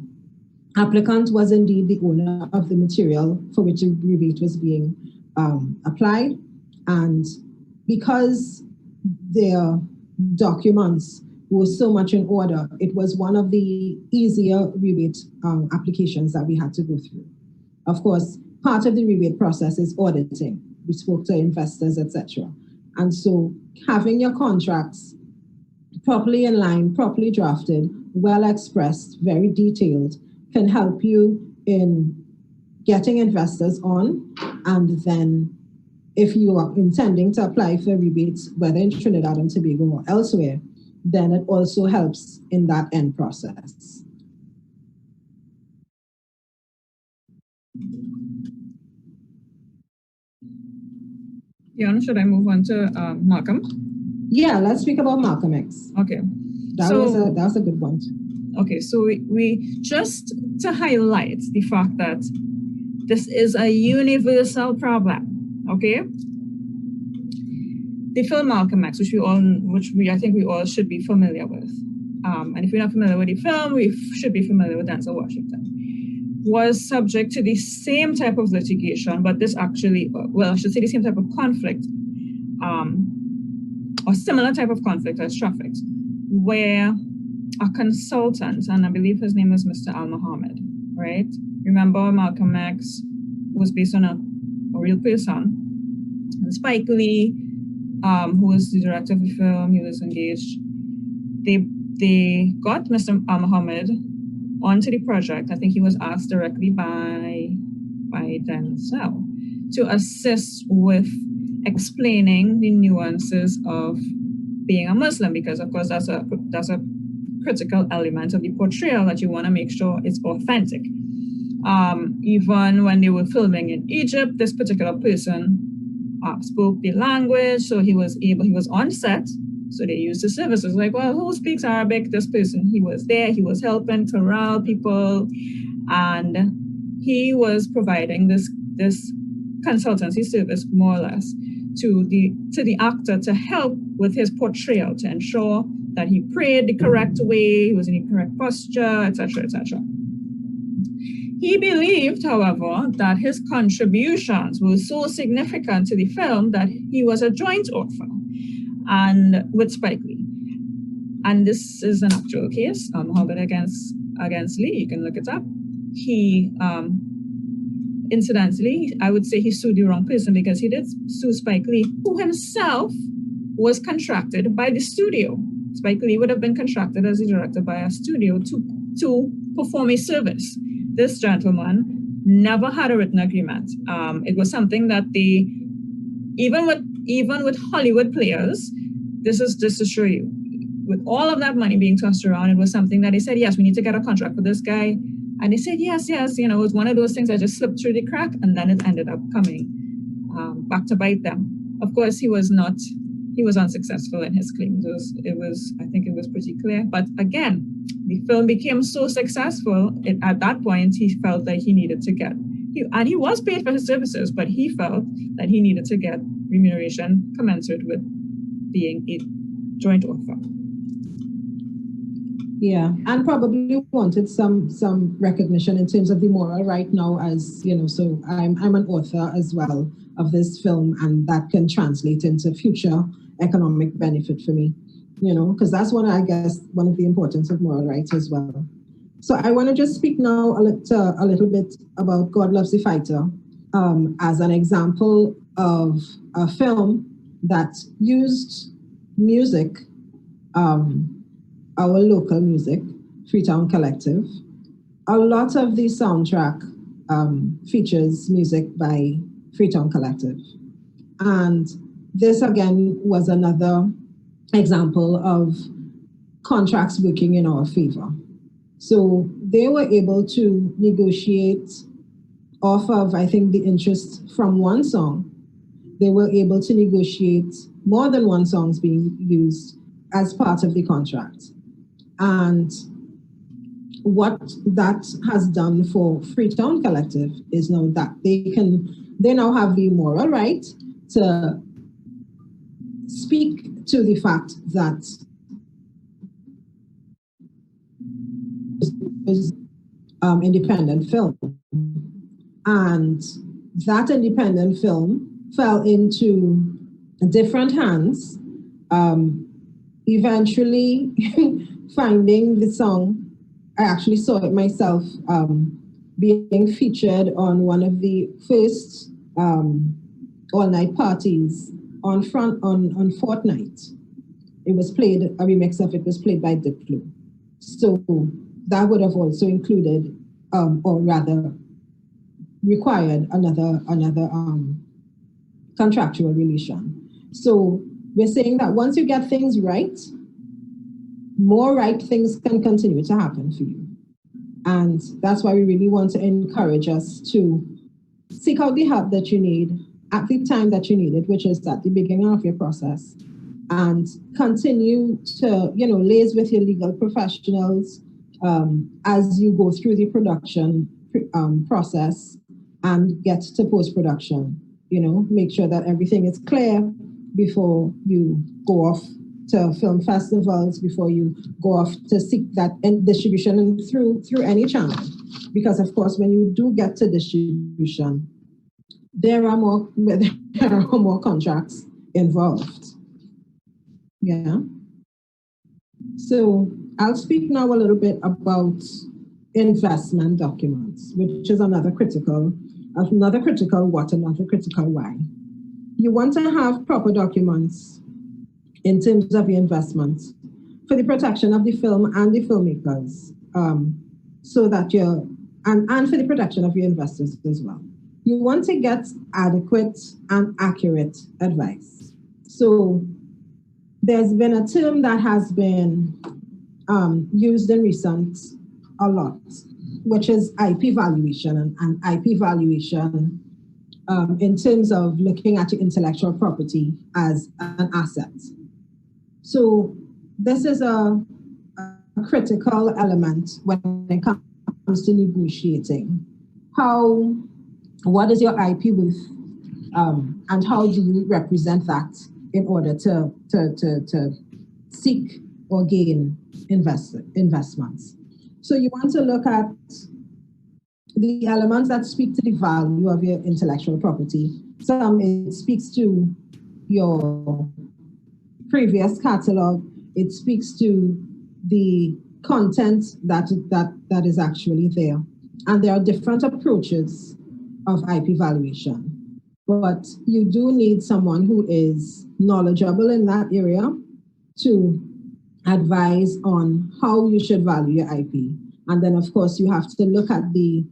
applicant was indeed the owner of the material for which the rebate was being applied. And because their documents were so much in order, it was one of the easier rebate applications that we had to go through. Of course, part of the rebate process is auditing. We spoke to investors, etc. And so having your contracts properly in line, properly drafted, well expressed, very detailed, can help you in getting investors on. And then if you are intending to apply for rebates, whether in Trinidad and Tobago or elsewhere, then it also helps in that end process. Dionne, should I move on to Malcolm? Yeah, let's speak about Malcolm X. Okay. That was a good one. Okay, so we just to highlight the fact that this is a universal problem, okay? The film Malcolm X, which I think we all should be familiar with. And if we're not familiar with the film, we should be familiar with Denzel Washington, was subject to the same type of litigation, but this actually, well, I should say the same type of conflict, or similar type of conflict as trafficked, where a consultant, and I believe his name was Mr. Al Muhammad, right? Remember, Malcolm X was based on a real person. And Spike Lee, who was the director of the film, he was engaged. They got Mr. Al Muhammad onto the project. I think he was asked directly by Denzel to assist with explaining the nuances of being a Muslim, because of course that's a critical element of the portrayal that you want to make sure it's authentic. Even when they were filming in Egypt, this particular person spoke the language, so he was on set, so they used the services. Like, well, who speaks Arabic? This person. He was there, he was helping corral people, and he was providing this consultancy service, more or less, to the actor to help with his portrayal, to ensure that he prayed the correct way, he was in the correct posture, etc., etc. He believed, however, that his contributions were so significant to the film that he was a joint author and with Spike Lee. And this is an actual case, Muhammad against Lee. You can look it up. He, incidentally, I would say he sued the wrong person, because he did sue Spike Lee, who himself was contracted by the studio. Spike Lee would have been contracted as a director by a studio to perform a service. This gentleman never had a written agreement. It was something that even with Hollywood players, this is just to show you, with all of that money being tossed around, it was something that they said, yes, we need to get a contract with this guy. And they said, yes, it was one of those things that just slipped through the crack, and then it ended up coming back to bite them. Of course, he was unsuccessful in his claims. I think it was pretty clear. But again, the film became so successful, at that point, he felt that he needed to get, and he was paid for his services, but he felt that he needed to get remuneration commensurate with being a joint author. Yeah, and probably wanted some recognition in terms of the moral right now, as so I'm an author as well of this film, and that can translate into future economic benefit for me, because that's one of the importance of moral rights as well. So I want to just speak now a little bit about God Loves the Fighter as an example of a film that used music, our local music, Freetown Collective. A lot of the soundtrack features music by Freetown Collective. And this again was another example of contracts working in our favor. So they were able to negotiate off of, I think, the interest from one song. They were able to negotiate more than one songs being used as part of the contract. And what that has done for Freetown Collective is now that they now have the moral right to speak to the fact that is independent film, and that independent film fell into different hands, eventually finding the song. I actually saw it myself being featured on one of the first all-night parties on Fortnite. It was played, a remix of it was played by Diplo. So that would have also included, or rather required another contractual relation. So we're saying that once you get things right, more right things can continue to happen for you. And that's why we really want to encourage us to seek out the help that you need at the time that you need it, which is at the beginning of your process, and continue to, liaise with your legal professionals as you go through the production process and get to post-production. Make sure that everything is clear before you go off to film festivals, before you go off to seek that distribution through any channel. Because of course, when you do get to distribution, there are more contracts involved. Yeah. So I'll speak now a little bit about investment documents, which is another critical what, another critical why. You want to have proper documents in terms of your investments for the protection of the film and the filmmakers, so that and for the protection of your investors as well. You want to get adequate and accurate advice. So there's been a term that has been used in recent a lot, which is IP valuation, and IP valuation in terms of looking at your intellectual property as an asset. So this is a critical element when it comes to negotiating. What is your IP worth, and how do you represent that in order to seek or gain investments? So you want to look at the elements that speak to the value of your intellectual property. It speaks to your previous catalog. It speaks to the content that is actually there. And there are different approaches of IP valuation. But you do need someone who is knowledgeable in that area to advise on how you should value your IP. And then, of course, you have to look at the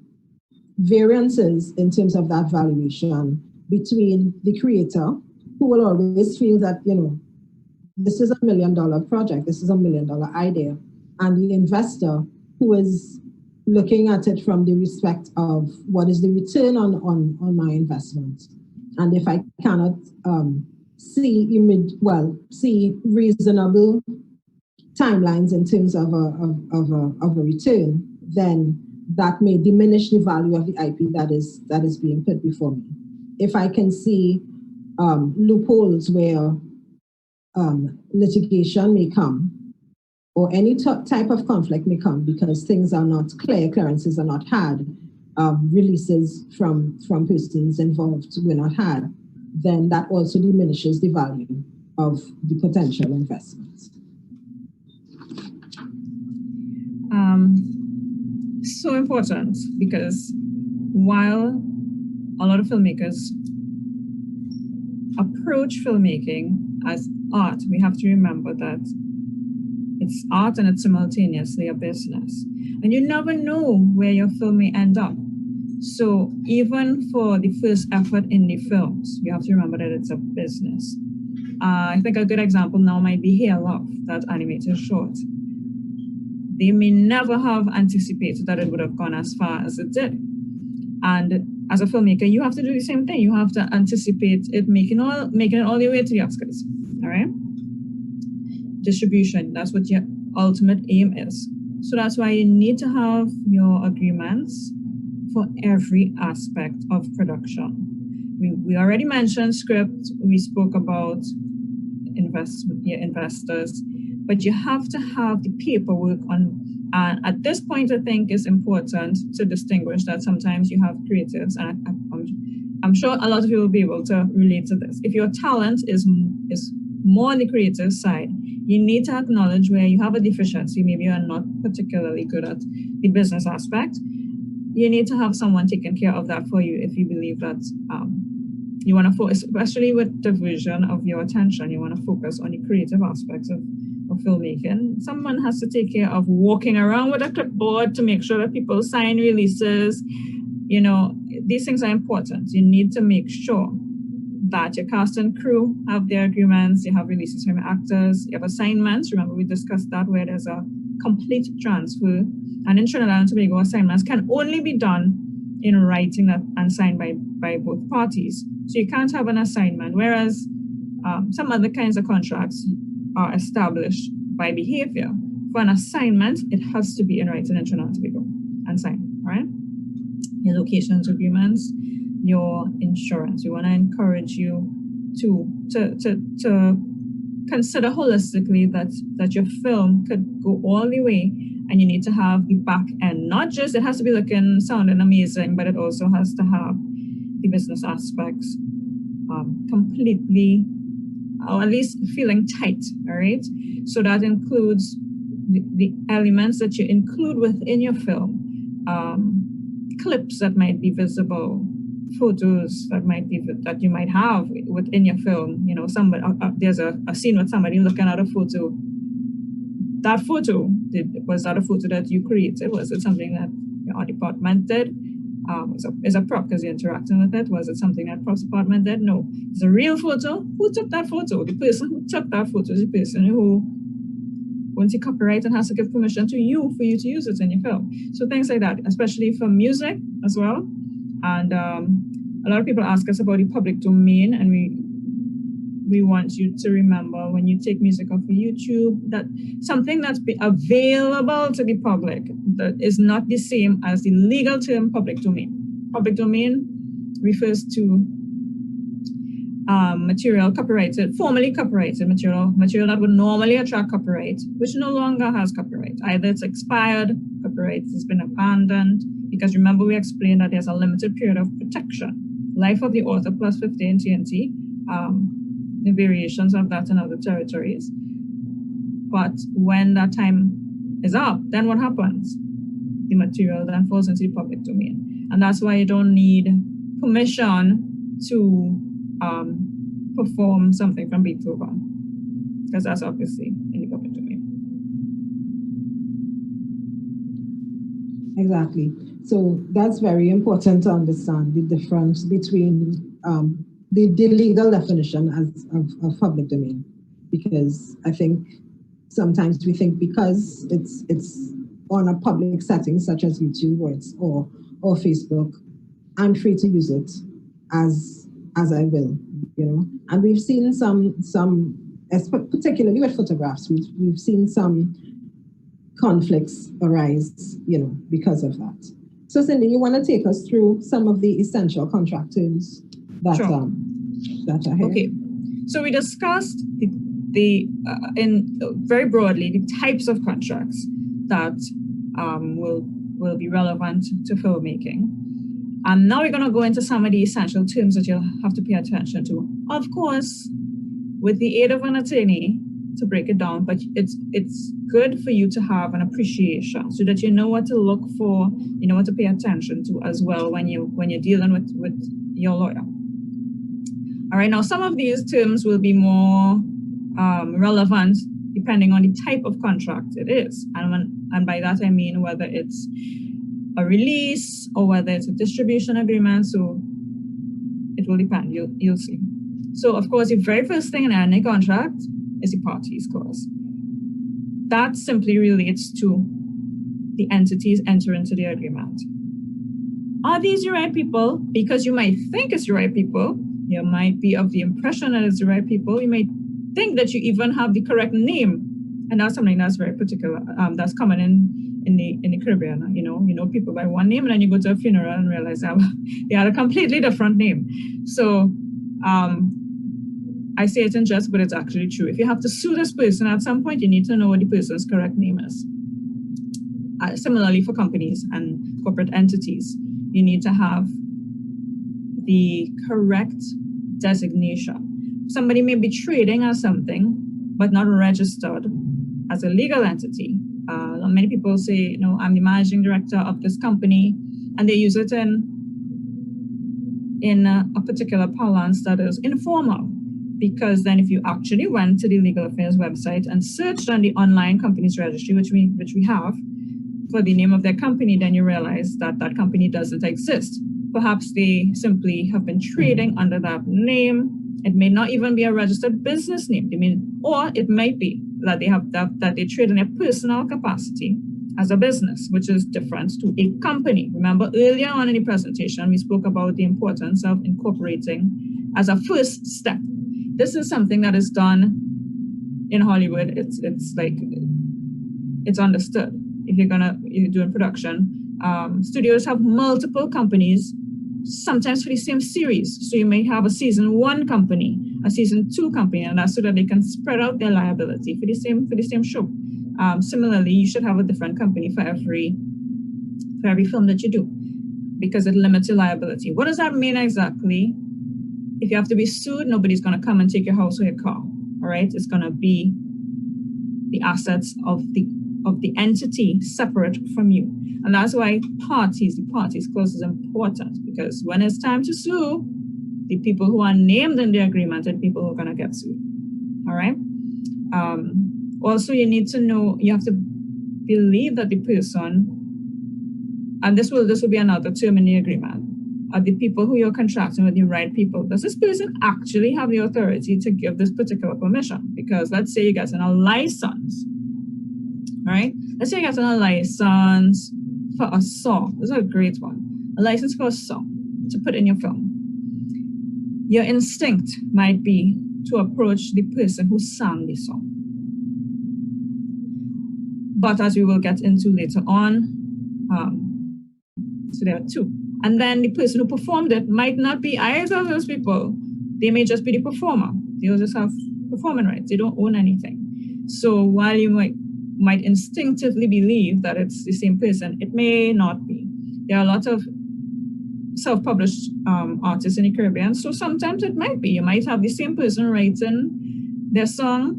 variances in terms of that valuation between the creator, who will always feel that, this is $1 million project, this is $1 million idea, and the investor, who is looking at it from the respect of what is the return on my investment. And if I cannot see reasonable timelines in terms of a return, then that may diminish the value of the IP that is being put before me. If I can see loopholes where litigation may come, or any type of conflict may come because things are not clear, clearances are not had, releases from persons involved were not had, then that also diminishes the value of the potential investments. So important, because while a lot of filmmakers approach filmmaking as art, we have to remember that it's art and it's simultaneously a business. And you never know where your film may end up. So even for the first effort in the films, you have to remember that it's a business. I think a good example now might be Hair Love, that animated short. They may never have anticipated that it would have gone as far as it did. And as a filmmaker, you have to do the same thing. You have to anticipate it making it all the way to the Oscars. All right? Distribution, that's what your ultimate aim is. So that's why you need to have your agreements for every aspect of production. We already mentioned script. We spoke about investors, but you have to have the paperwork on. And at this point, I think it's important to distinguish that sometimes you have creatives, and I'm sure a lot of you will be able to relate to this. If your talent is more on the creative side, you need to acknowledge where you have a deficiency. Maybe you're not particularly good at the business aspect. You need to have someone taking care of that for you if you believe that you want to focus, especially with the vision of your attention, you want to focus on the creative aspects of filmmaking. Someone has to take care of walking around with a clipboard to make sure that people sign releases. You know, these things are important. You need to make sure that your cast and crew have their agreements, you have releases from your actors, you have assignments. Remember, we discussed that, where there's a complete transfer. And in Trinidad and Tobago, assignments can only be done in writing and signed by both parties. So you can't have an assignment, whereas some other kinds of contracts are established by behavior. For an assignment, it has to be in writing in Trinidad and Tobago and signed, right? Your locations agreements, your insurance. We want to encourage you to consider holistically that your film could go all the way, and you need to have the back end. Not just it has to be looking, sounding amazing, but it also has to have the business aspects completely, or at least feeling tight, all right? So that includes the elements that you include within your film, clips that might be visible, photos that you might have within your film. You know, somebody there's a scene with somebody looking at a photo. That photo, was that a photo that you created? Was it something that your department did? Is a prop because you're interacting with it? Was it something that props department did? No, it's a real photo. Who took that photo? The person who took that photo is the person who wants to copyright and has to give permission to you for you to use it in your film. So things like that, especially for music as well. And a lot of people ask us about the public domain, and we want you to remember when you take music off of YouTube that something that's available to the public that is not the same as the legal term public domain. Public domain refers to material copyrighted, formally copyrighted material that would normally attract copyright, which no longer has copyright. Either it's expired, copyright has been abandoned, because remember we explained that there's a limited period of protection. Life of the author plus 15 TNT, the variations of that in other territories. But when that time is up, then what happens? The material then falls into the public domain. And that's why you don't need permission to perform something from Beethoven, because that's obviously in the public domain. Exactly. So that's very important to understand the difference between the legal definition of public domain, because I think sometimes we think because it's on a public setting such as YouTube or Facebook, I'm free to use it as I will, you know. And we've seen some particularly with photographs, we've seen some conflicts arise, you know, because of that. So Cindy, you want to take us through some of the essential contract terms that sure. That are here? Okay, so we discussed the very broadly the types of contracts that will be relevant to filmmaking. And now we're going to go into some of the essential terms that you'll have to pay attention to. Of course, with the aid of an attorney to break it down, but it's good for you to have an appreciation so that you know what to look for, you know what to pay attention to as well when you're dealing with your lawyer. All right, now some of these terms will be more relevant depending on the type of contract it is. And by that I mean whether it's a release or whether it's a distribution agreement. So it will depend, you'll see. So of course, the very first thing in any contract is the parties clause. That simply relates to the entities enter into the agreement. Are these the right people? Because you might think it's the right people. You might be of the impression that it's the right people. You might think that you even have the correct name. And that's something that's very particular, that's common in the Caribbean. You know people by one name, and then you go to a funeral and realize that they had a completely different name. So I say it's unjust, but it's actually true. If you have to sue this person at some point, you need to know what the person's correct name is. Similarly for companies and corporate entities, you need to have the correct designation. Somebody may be trading as something, but not registered as a legal entity. Many people say, I'm the managing director of this company, and they use it in a particular parlance that is informal. Because then if you actually went to the Legal Affairs website and searched on the online companies registry, which we have, for the name of their company, then you realize that that company doesn't exist. Perhaps they simply have been trading under that name. It may not even be a registered business name. Or it might be that they trade in their personal capacity as a business, which is different to a company. Remember earlier on in the presentation, we spoke about the importance of incorporating as a first step. This is something that is done in Hollywood. It's understood. If you're doing production, studios have multiple companies, sometimes for the same series. So you may have a season 1 company, a season 2 company, and that's so that they can spread out their liability for the same show. Similarly, you should have a different company for every film that you do, because it limits your liability. What does that mean exactly? If you have to be sued, nobody's going to come and take your house or your car. All right, it's going to be the assets of the entity separate from you. And that's why the parties clause is important, because when it's time to sue, the people who are named in the agreement are the people who are going to get sued. All right. Also, you need to know, you have to believe that the person, and this will be another term in the agreement, are the people who you're contracting with the right people. Does this person actually have the authority to give this particular permission? Because let's say you get a license. All right, let's say you get a license for a song. This is a great one. A license for a song to put in your film. Your instinct might be to approach the person who sang the song. But as we will get into later on, so there are two. And then the person who performed it might not be either of those people. They may just be the performer. They'll just have performing rights. They don't own anything. So while you might instinctively believe that it's the same person, it may not be. There are a lot of self-published artists in the Caribbean, so sometimes it might be. You might have the same person writing their song,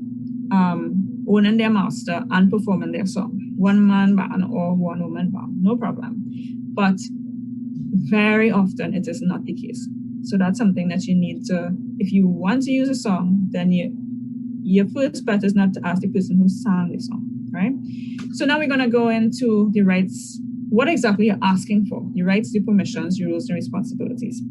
owning their master, and performing their song. One-man band or one-woman band, no problem. But very often it is not the case. So that's something that you need to, if you want to use a song, then your first bet is not to ask the person who sang the song, right? So now we're going to go into the rights, what exactly you're asking for, your rights, the permissions, your rules and responsibilities.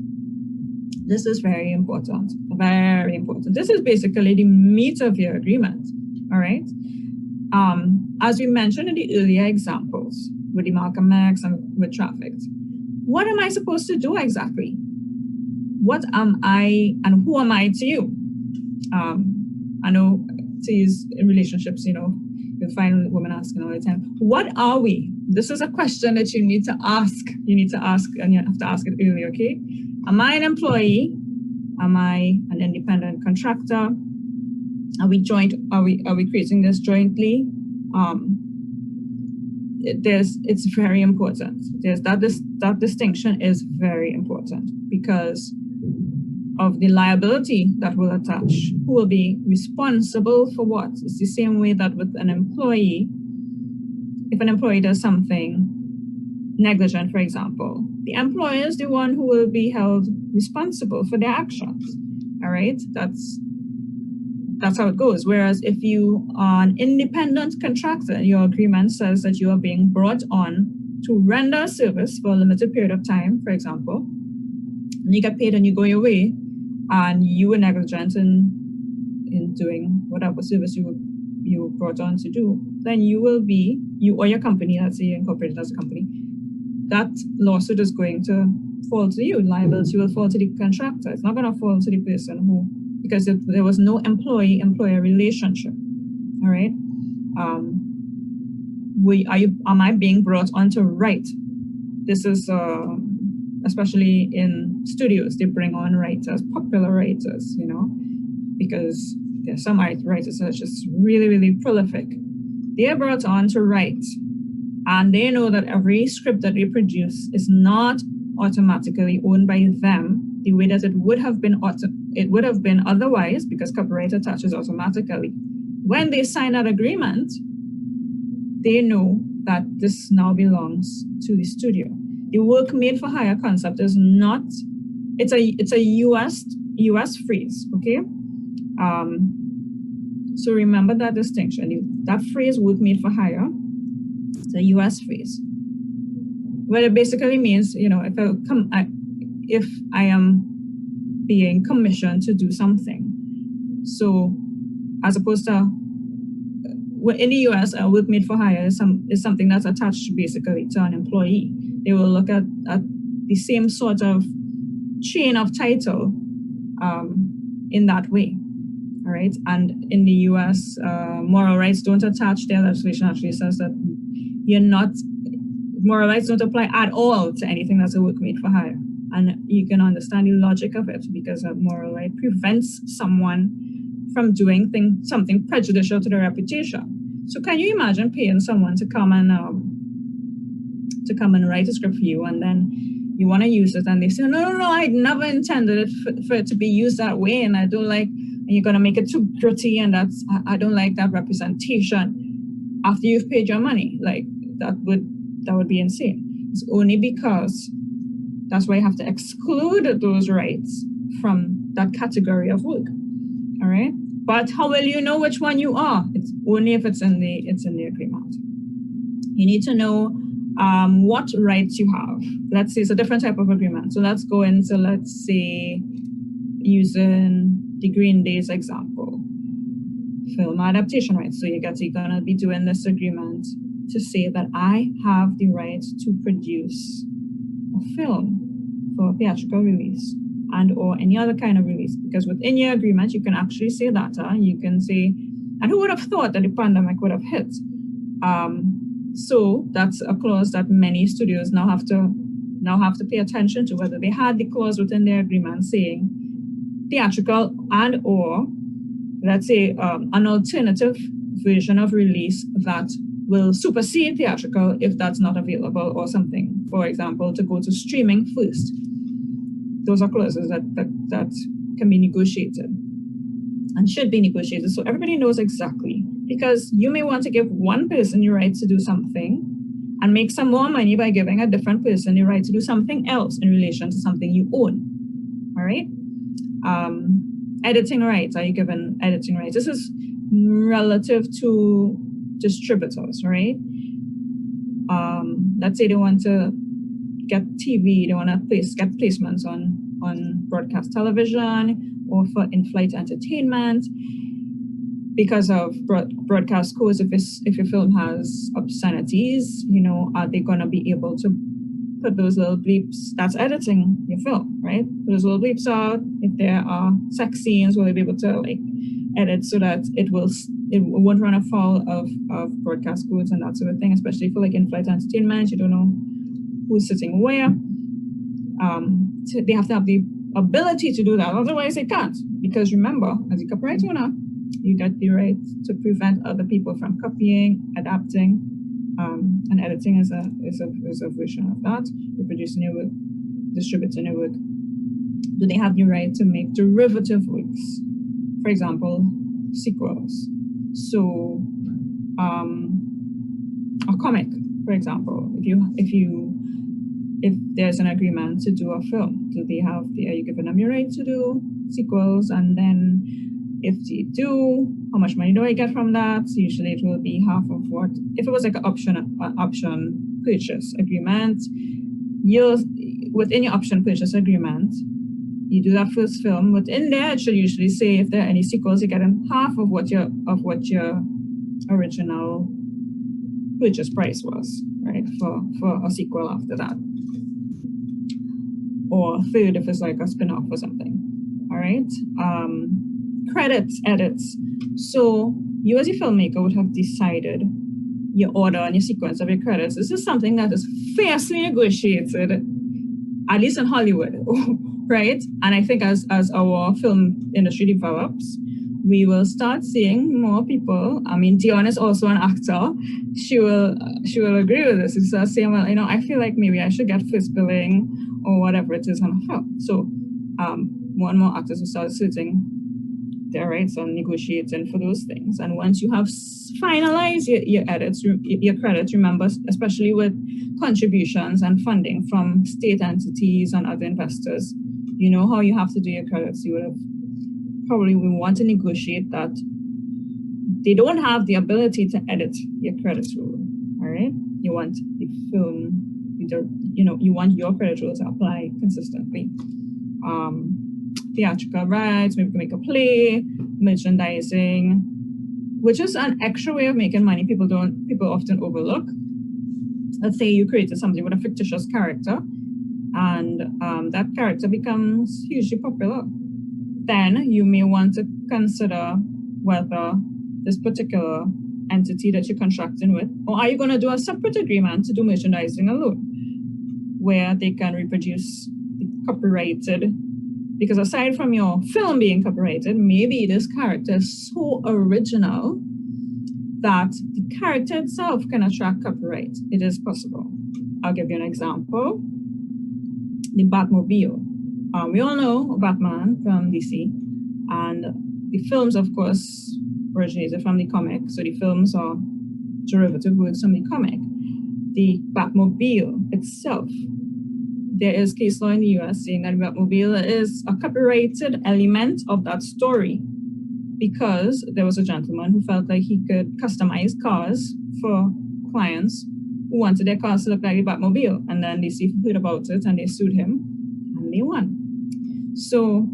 This is very important, very important. This is basically the meat of your agreement, all right? As we mentioned in the earlier examples with the Malcolm X and with trafficked, what am I supposed to do exactly? What am I and who am I to you? I know to use in relationships, you'll find women asking all the time, what are we? This is a question that you need to ask. You need to ask, and you have to ask it early, okay? Am I an employee? Am I an independent contractor? Are we joint? Are we creating this jointly? It's very important. That distinction is very important because of the liability that will attach. Who will be responsible for what? It's the same way that with an employee, if an employee does something negligent, for example, the employer is the one who will be held responsible for their actions. All right, that's how it goes. Whereas if you are an independent contractor, your agreement says that you are being brought on to render a service for a limited period of time, for example, and you get paid and you go your way, and you were negligent in doing whatever service you were brought on to do, then you or your company, let's say you're incorporated as a company, that lawsuit is going to fall to you. Liability will fall to the contractor. It's not going to fall to the person because there was no employee-employer relationship. All right. Am I being brought on to write? This is especially in studios, they bring on writers, popular writers, because there's some writers that are just really, really prolific. They're brought on to write, and they know that every script that they produce is not automatically owned by them the way that it would have been otherwise, because copyright attaches automatically. When they sign that agreement, they know that this now belongs to the studio. The work made for hire concept is not, it's a US phrase, okay? So remember that distinction. That phrase, work made for hire, it's a US phrase. What it basically means, if I am being commissioned to do something, so as opposed to, in the US, work made for hire is something that's attached basically to an employee. They will look at the same sort of chain of title in that way, all right? And in the US, moral rights don't attach. Their legislation actually says that moral rights don't apply at all to anything that's a work made for hire. And you can understand the logic of it, because a moral right prevents someone from doing something prejudicial to their reputation. So can you imagine paying someone to come and write a script for you, and then you want to use it, and they say, no, I never intended it for it to be used that way, and I don't like, and you're going to make it too gritty, and I don't like that representation after you've paid your money. Like, that would be insane. It's only because that's why you have to exclude those rights from that category of work. All right. But how will you know which one you are? It's only if it's in the agreement. You need to know what rights you have. Let's say it's a different type of agreement. So let's go into, let's say, using the Green Day's example, film adaptation rights. So you're going to be doing this agreement to say that I have the right to produce a film for theatrical release and or any other kind of release, because within your agreement you can actually say that. You can say, and who would have thought that the pandemic would have hit? So that's a clause that many studios now have to pay attention to, whether they had the clause within their agreement saying theatrical and or, let's say, an alternative version of release that will supersede theatrical if that's not available, or something, for example, to go to streaming first. Those are clauses that can be negotiated and should be negotiated, so everybody knows exactly. Because you may want to give one person your right to do something and make some more money by giving a different person the right to do something else in relation to something you own. All right? Editing rights. Are you given editing rights? This is relative to distributors, right? Let's say they want to get TV, they want to get placements on broadcast television or for in-flight entertainment. Because of broadcast codes, if your film has obscenities, are they going to be able to put those little bleeps? That's editing your film, right? Put those little bleeps out. If there are sex scenes, will they be able to edit so that it won't run afoul of broadcast codes and that sort of thing, especially for in-flight entertainment. You don't know who's sitting where. So they have to have the ability to do that. Otherwise, they can't. Because remember, as a copyright owner, you get the right to prevent other people from copying, adapting, and editing is a version of that. Reproducing your work, distributing your work. Do they have the right to make derivative works? For example, sequels. So, a comic, for example, if there's an agreement to do a film, are you giving them your right to do sequels? And then if they do, how much money do I get from that? Usually it will be half of what, if it was like an option purchase agreement, within your option purchase agreement, you do that first film. Within there, it should usually say if there are any sequels, you're getting half of what your original purchase price was, right? For a sequel after that, or a third if it's like a spin-off or something. All right. Credits, edits. So you as a filmmaker would have decided your order and your sequence of your credits. This is something that is fiercely negotiated, at least in Hollywood, right? And I think as our film industry develops, we will start seeing more people. I mean, Dionne is also an actor. She will agree with this. It's saying, well, I feel like maybe I should get first billing or whatever it is on a film. So more and more actors will start asserting their rights and negotiating for those things. And once you have finalized your edits, your credits, remember, especially with contributions and funding from state entities and other investors, you know how you have to do your credits. You would have probably want to negotiate that they don't have the ability to edit your credits rule. All right, you want the film, you want your credit rules to apply consistently. Theatrical rights, maybe make a play, merchandising, which is an extra way of making money people often overlook. Let's say you created something with a fictitious character, and that character becomes hugely popular. Then you may want to consider whether this particular entity that you're contracting with, or are you going to do a separate agreement to do merchandising alone, where they can reproduce the copyrighted. Because aside from your film being copyrighted, maybe this character is so original that the character itself can attract copyright. It is possible. I'll give you an example. The Batmobile. We all know Batman from DC, and the films, of course, originated from the comic. So the films are derivative works from the comic. The Batmobile itself, there is case law in the US saying that Batmobile is a copyrighted element of that story, because there was a gentleman who felt like he could customize cars for clients who wanted their cars to look like a Batmobile. And then DC heard about it and they sued him and they won. So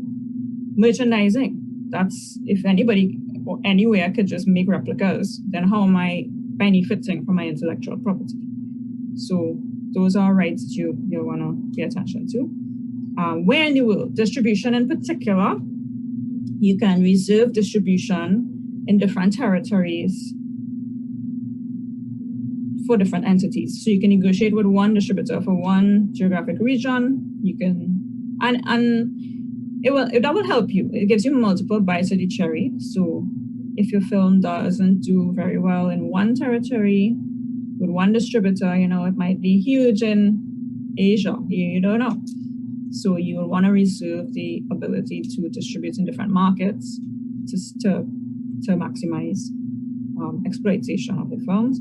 merchandising, that's if anybody or anywhere could just make replicas, then how am I benefiting from my intellectual property? So those are rights that you'll want to pay attention to. Where in the world, distribution in particular, you can reserve distribution in different territories for different entities. So you can negotiate with one distributor for one geographic region. You can, and that will help you. It gives you multiple bites of the cherry. So if your film doesn't do very well in one territory with one distributor, it might be huge in Asia. You don't know. So you will want to reserve the ability to distribute in different markets to maximize exploitation of the films.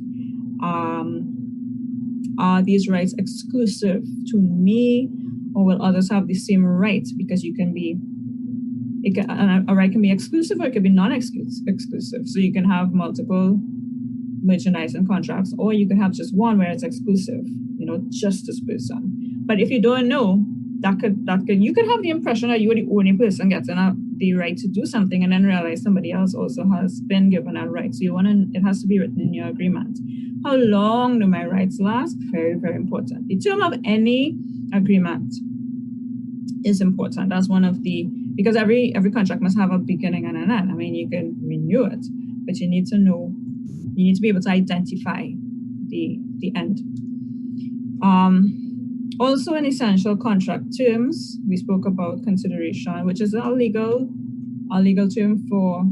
Are these rights exclusive to me, or will others have the same rights? Because a right can be exclusive or it can be non-exclusive. So you can have multiple merchandising contracts, or you can have just one where it's exclusive, just this person. But if you don't know, you could have the impression that you're the only person getting the right to do something, and then realize somebody else also has been given that right. So it has to be written in your agreement. How long do my rights last? Very, very important. The term of any agreement is important. That's one of because every contract must have a beginning and an end. I mean, you can renew it, but you need to know, you need to be able to identify the end. Also, in essential contract terms, we spoke about consideration, which is a legal term for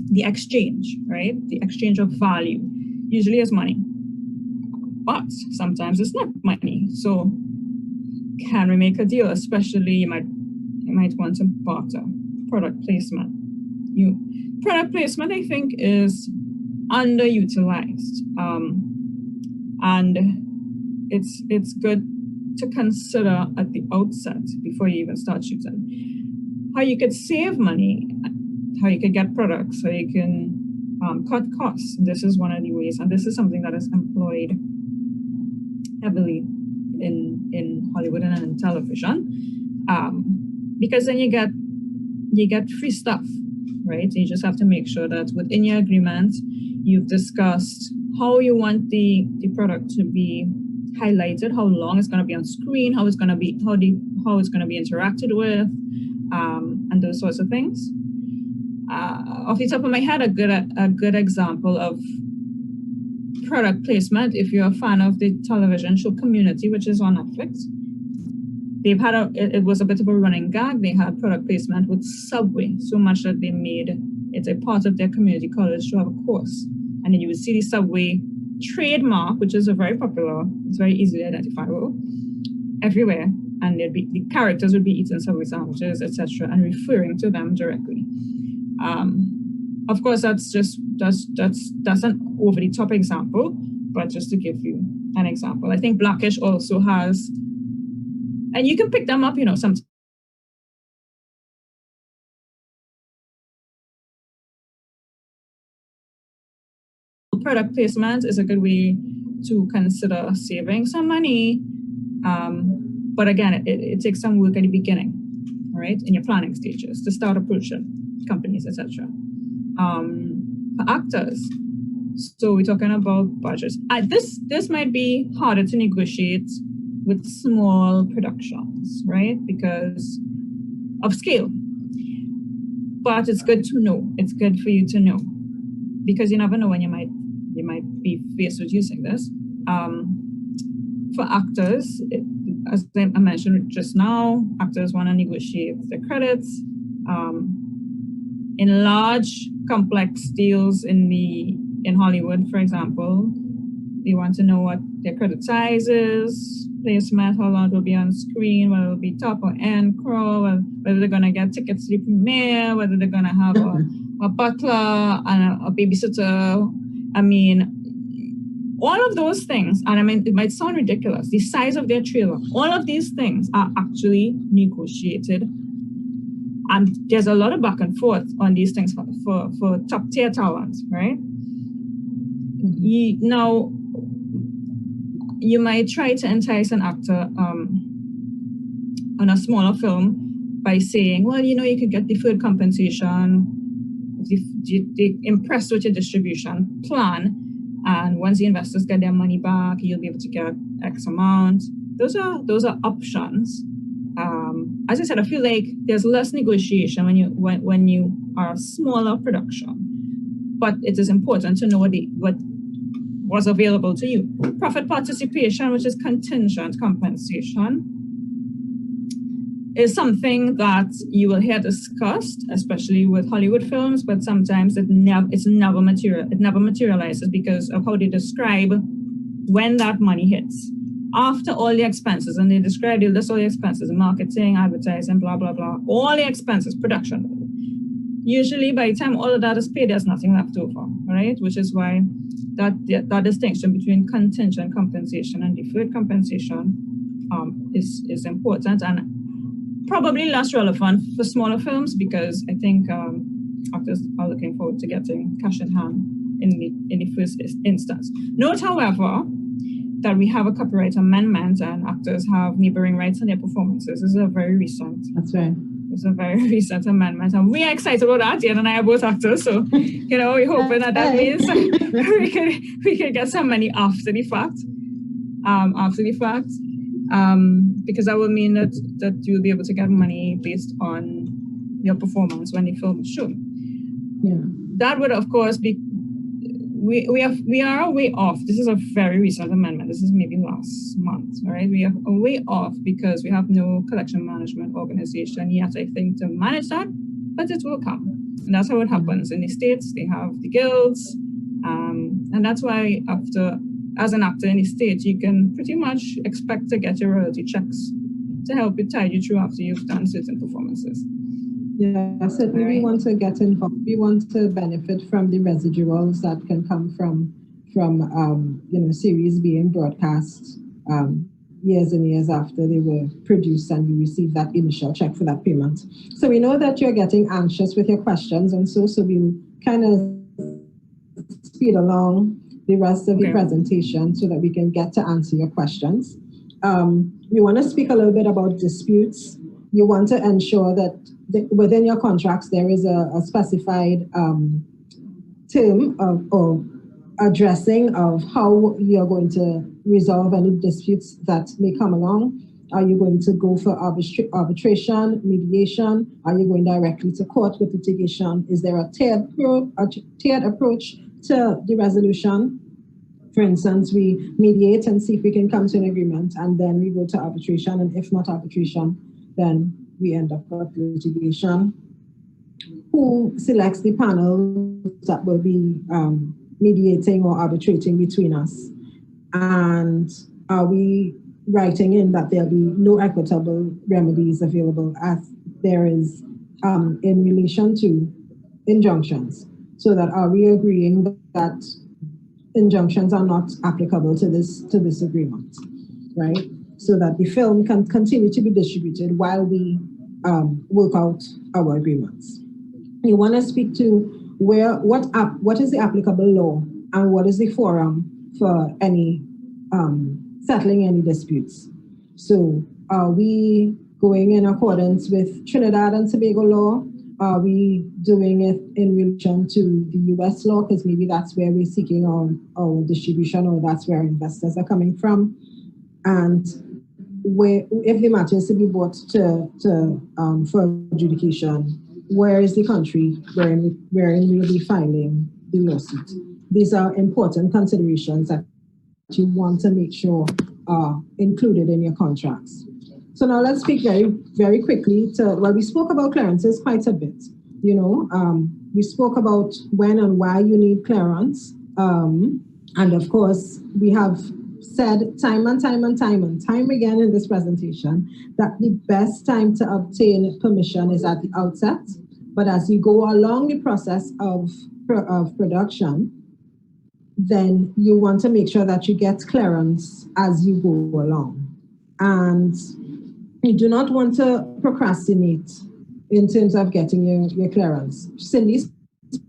the exchange, right? The exchange of value usually is money, but sometimes it's not money. So can we make a deal? Especially you might want to barter. Product placement. Product placement, I think, is underutilized, and it's good to consider at the outset before you even start shooting how you could save money, how you could get products, how you can cut costs. This is one of the ways, and this is something that is employed heavily in Hollywood and in television, because then you get free stuff, right? You just have to make sure that within your agreement, you've discussed how you want the product to be highlighted, how long it's going to be on screen, how it's going to be interacted with, and those sorts of things. Off the top of my head, a good example of product placement, if you're a fan of the television show Community, which is on Netflix, they've had it was a bit of a running gag. They had product placement with Subway, so much that they made it a part of their community college to have a course. And then you would see the Subway trademark, which is it's very easily identifiable, everywhere. And the characters would be eating Subway sandwiches, etc., and referring to them directly. Of course, that's an over the top example, but just to give you an example, I think Blackish also has, and you can pick them up, some. Product placement is a good way to consider saving some money, but again, it takes some work at the beginning, all right, in your planning stages to start approaching companies, etc. For actors, so we're talking about budgets. This might be harder to negotiate with small productions, right, because of scale. But it's good to know. It's good for you to know, because you never know when you might be faced with using this. For actors, as I mentioned just now, actors want to negotiate their credits. In large, complex deals in Hollywood, for example, they want to know what their credit size is, placement, how long it will be on screen, whether it will be top or end crawl, whether they're going to get tickets to the premiere, whether they're going to have a butler and a babysitter. I mean, all of those things, and I mean, it might sound ridiculous, the size of their trailer, all of these things are actually negotiated. And there's a lot of back and forth on these things for top tier talents, right? Now, you might try to entice an actor on a smaller film by saying, well, you can get deferred compensation if they impressed with your distribution plan. And once the investors get their money back, you'll be able to get X amount. Those are options. As I said, I feel like there's less negotiation when you are a smaller production, but it is important to know what was available to you. Profit participation, which is contingent compensation, is something that you will hear discussed, especially with Hollywood films, but sometimes it never materializes because of how they describe when that money hits. After all the expenses, and they list all the expenses, marketing, advertising, blah, blah, blah, all the expenses, production. Usually by the time all of that is paid, there's nothing left over, right? Which is why that distinction between contingent compensation and deferred compensation is important and probably less relevant for smaller films, because I think actors are looking forward to getting cash in hand in the first instance. Note, however, that we have a copyright amendment and actors have neighboring rights on their performances. This is a very recent. That's right. It's a very recent amendment, and we are excited about that. Dionne and I are both actors, so we're hoping that means we can get some money after the fact. Because that will mean that you'll be able to get money based on your performance when the film is shown. Yeah. That would, of course, be. We are a way off. This is a very recent amendment. This is maybe last month, all right? We are a way off because we have no collection management organization yet, I think, to manage that, but it will come. And that's how it happens. In the States, they have the guilds, and that's why as an actor in the States, you can pretty much expect to get your royalty checks to help you tide you through after you've done certain performances. Yeah, certainly. Right. We want to get involved. We want to benefit from the residuals that can come from series being broadcast years and years after they were produced, and you receive that initial check for that payment. So we know that you're getting anxious with your questions, and so we'll kind of speed along the rest of the presentation so that we can get to answer your questions. We want to speak a little bit about disputes. You want to ensure that within your contracts there is a specified term or addressing of how you're going to resolve any disputes that may come along. Are you going to go for arbitration, mediation? Are you going directly to court with litigation? Is there a tiered approach to the resolution? For instance, we mediate and see if we can come to an agreement, and then we go to arbitration, and if not arbitration, then we end up with litigation. Who selects the panel that will be mediating or arbitrating between us? And are we writing in that there'll be no equitable remedies available as there is in relation to injunctions? So that are we agreeing that injunctions are not applicable to this agreement, right? So that the film can continue to be distributed while we work out our agreements. You want to speak to what is the applicable law and what is the forum for any settling any disputes. So are we going in accordance with Trinidad and Tobago law? Are we doing it in relation to the US law? Because maybe that's where we're seeking our distribution, or that's where investors are coming from. And if the matter is to be brought for adjudication, where is the country wherein we'll be filing the lawsuit? These are important considerations that you want to make sure are included in your contracts. So now let's speak very, very quickly we spoke about clearances quite a bit. We spoke about when and why you need clearance. And of course, we have said time and time again in this presentation that the best time to obtain permission is at the outset. But as you go along the process of production, then you want to make sure that you get clearance as you go along. And you do not want to procrastinate in terms of getting your clearance. Cindy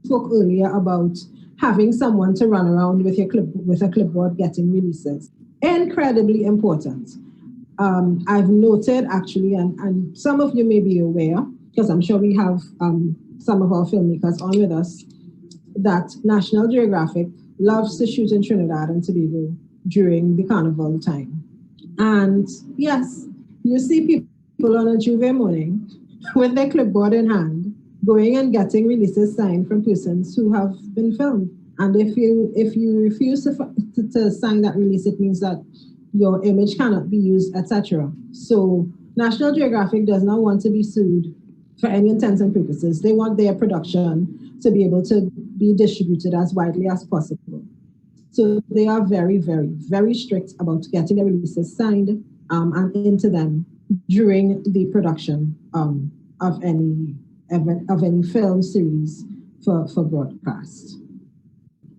spoke earlier about having someone to run around with a clipboard getting releases. Incredibly important. I've noted actually, and some of you may be aware, because I'm sure we have some of our filmmakers on with us, that National Geographic loves to shoot in Trinidad and Tobago during the carnival time. And yes, you see people on a Juve morning with their clipboard in hand, going and getting releases signed from persons who have been filmed. And if you refuse to sign that release, it means that your image cannot be used, etc. So National Geographic does not want to be sued for any intents and purposes. They want their production to be able to be distributed as widely as possible. So they are very, very, very strict about getting the releases signed and into them during the production of any film series for broadcast.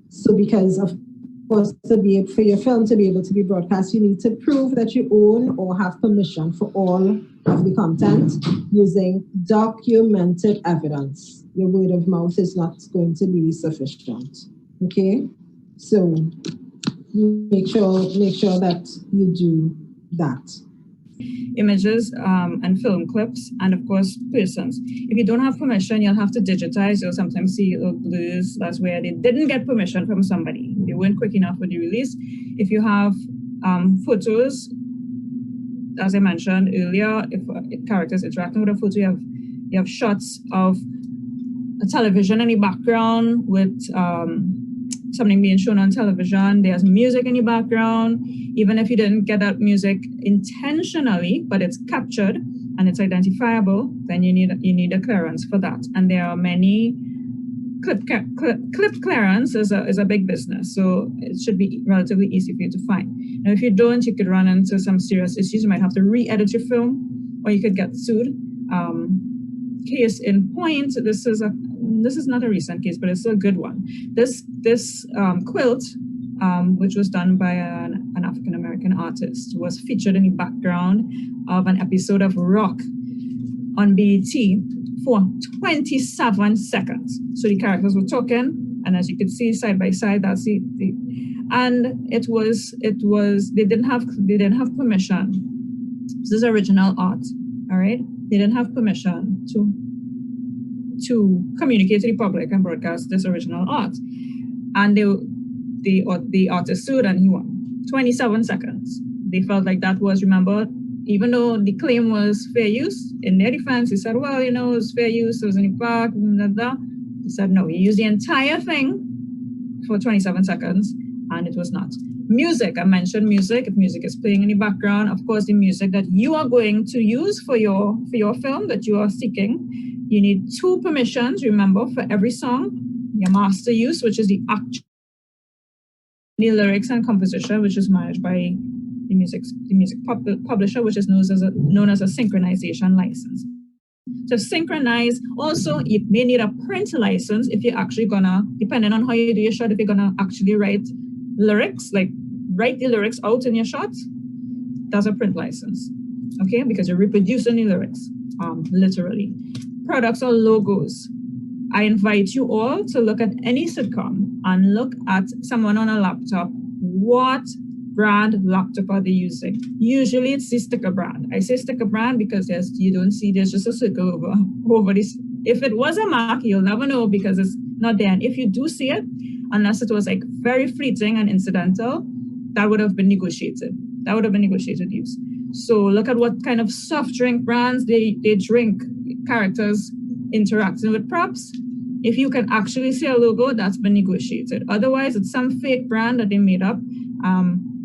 So because of course, for your film to be able to be broadcast, you need to prove that you own or have permission for all of the content using documented evidence. Your word of mouth is not going to be sufficient. Okay, so make sure that you do that. Images and film clips, and of course persons. If you don't have permission, you'll have to digitize. You'll sometimes see little blurs. That's where they didn't get permission from somebody. They weren't quick enough with the release. If you have photos, as I mentioned earlier, if characters interacting with a photo, you have shots of a television in the background with something being shown on television. There's music in the background. Even if you didn't get that music intentionally, but it's captured and it's identifiable, then you need a clearance for that. And there are many clip clearance is a big business, so it should be relatively easy for you to find. Now, if you don't, you could run into some serious issues. You might have to re-edit your film, or you could get sued. Case in point, this is not a recent case, but it's a good one. This quilt, which was done by an African-American artist, was featured in the background of an episode of Rock on BET for 27 seconds. So the characters were talking, and as you can see side by side, that's and it was they didn't have permission. This is original art, all right? They didn't have permission to communicate to the public and broadcast this original art. And the artist sued and he won. 27 seconds. They felt like that was, remember, even though the claim was fair use, in their defense, he said, well, it was fair use, it was in the park, blah, blah. He said, no, he used the entire thing for 27 seconds, and it was not. Music, I mentioned music. If music is playing in the background, of course, the music that you are going to use for your film that you are seeking, you need 2 permissions, remember, for every song. Your master use, which is the lyrics and composition, which is managed by the music publisher, which is known as a synchronization license. To synchronize, also, you may need a print license if you're actually gonna, depending on how you do your shot, if you're gonna actually write lyrics, like write the lyrics out in your shot, that's a print license, okay? Because you're reproducing the lyrics, literally. Products or logos. I invite you all to look at any sitcom and look at someone on a laptop. What brand laptop are they using? Usually it's the sticker brand. I say sticker brand because you don't see there's just a circle over this. If it was a Mac, you'll never know because it's not there. And if you do see it, unless it was like very fleeting and incidental, that would have been negotiated. That would have been negotiated use. So look at what kind of soft drink brands they drink, characters interacting with props. If you can actually see a logo, that's been negotiated. Otherwise, it's some fake brand that they made up.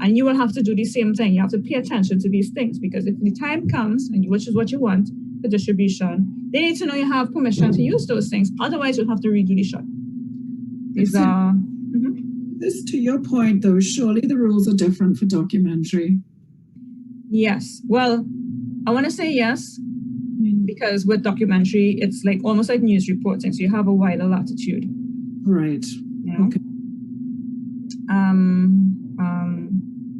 And you will have to do the same thing. You have to pay attention to these things because if the time comes, and which is what you want for distribution, they need to know you have permission to use those things. Otherwise, you'll have to redo the shot. These are... This, to your point, though, surely the rules are different for documentary. Yes. Well, I want to say yes, because with documentary, it's like almost like news reporting. So you have a wider latitude. Right. You know? Okay.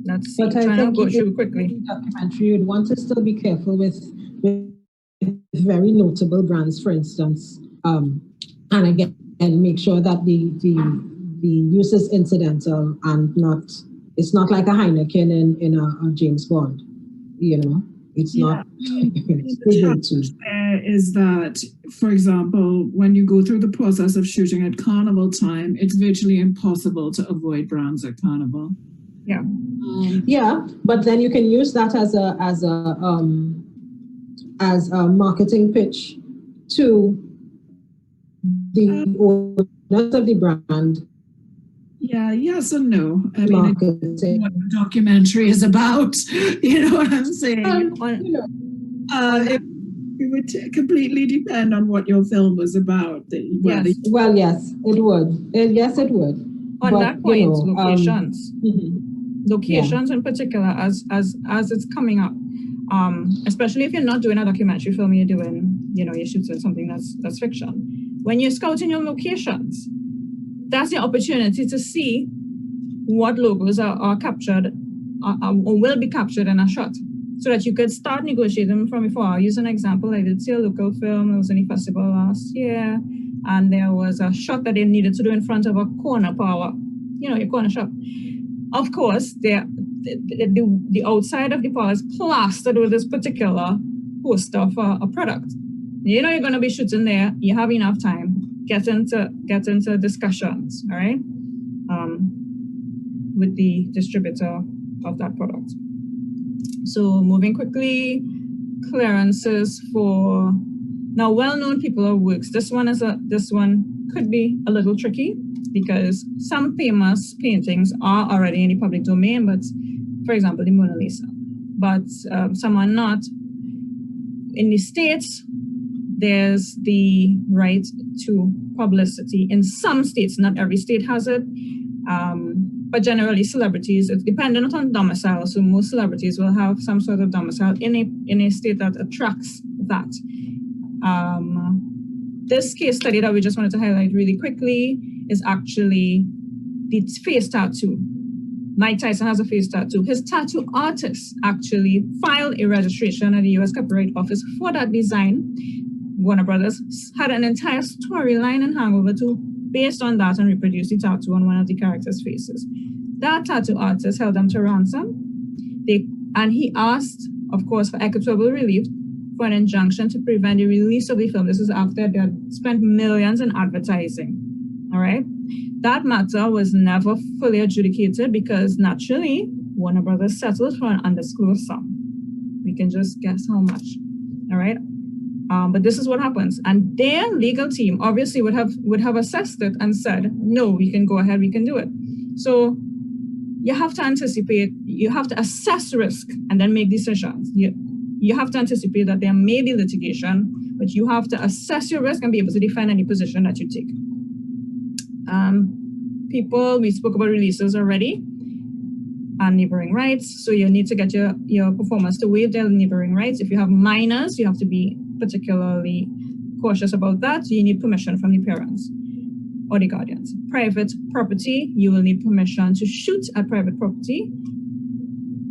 Let's see. Trying to go through quickly. Documentary, you'd want to still be careful with very notable brands, for instance. And again, make sure that the use is incidental and it's not like a Heineken in a James Bond, you know. It's not. The challenge there is that, for example, when you go through the process of shooting at carnival time, it's virtually impossible to avoid brands at carnival. Yeah. Yeah, but then you can use that as a marketing pitch to the owners of the brand. Yeah, yes and no. I mean, marketing. What the documentary is about, you know what I'm saying? It would completely depend on what your film was about. Yes. Well, yes, it would. Yes, it would. On that point, locations. Locations in particular, as it's coming up, especially if you're not doing a documentary film, you're doing, you're shooting something that's fiction. When you're scouting your locations, that's the opportunity to see what logos are captured or will be captured in a shot, so that you could start negotiating from before. I'll use an example. I did see a local film. It was in the festival last year, and there was a shot that they needed to do in front of a corner power, your corner shop. Of course, the outside of the power is plastered with this particular poster for a product. You're going to be shooting there. You have enough time. Get into discussions, all right, with the distributor of that product. So moving quickly, clearances for now well-known people or works. This one could be a little tricky because some famous paintings are already in the public domain, but for example, the Mona Lisa, but some are not. In the States, there's the right to publicity. In some states, not every state has it, but generally celebrities, it's dependent on domicile. So most celebrities will have some sort of domicile in a state that attracts that. This case study that we just wanted to highlight really quickly is actually the face tattoo. Mike Tyson has a face tattoo. His tattoo artist actually filed a registration at the U.S. Copyright Office for that design Warner Brothers had an entire storyline in Hangover 2 based on that and reproduced the tattoo on one of the characters' faces. That tattoo artist held them to ransom. And he asked, of course, for equitable relief, for an injunction to prevent the release of the film. This is after they had spent millions in advertising. All right. That matter was never fully adjudicated because naturally, Warner Brothers settled for an undisclosed sum. We can just guess how much. All right. But this is what happens. And their legal team obviously would have assessed it and said, no, we can go ahead, we can do it. So you have to anticipate, you have to assess risk and then make decisions. You have to anticipate that there may be litigation, but you have to assess your risk and be able to defend any position that you take. We spoke about releases already and neighboring rights. So you need to get your performers to waive their neighboring rights. If you have minors, you have to be particularly cautious about that. You need permission from the parents or the guardians. Private property, you will need permission to shoot at private property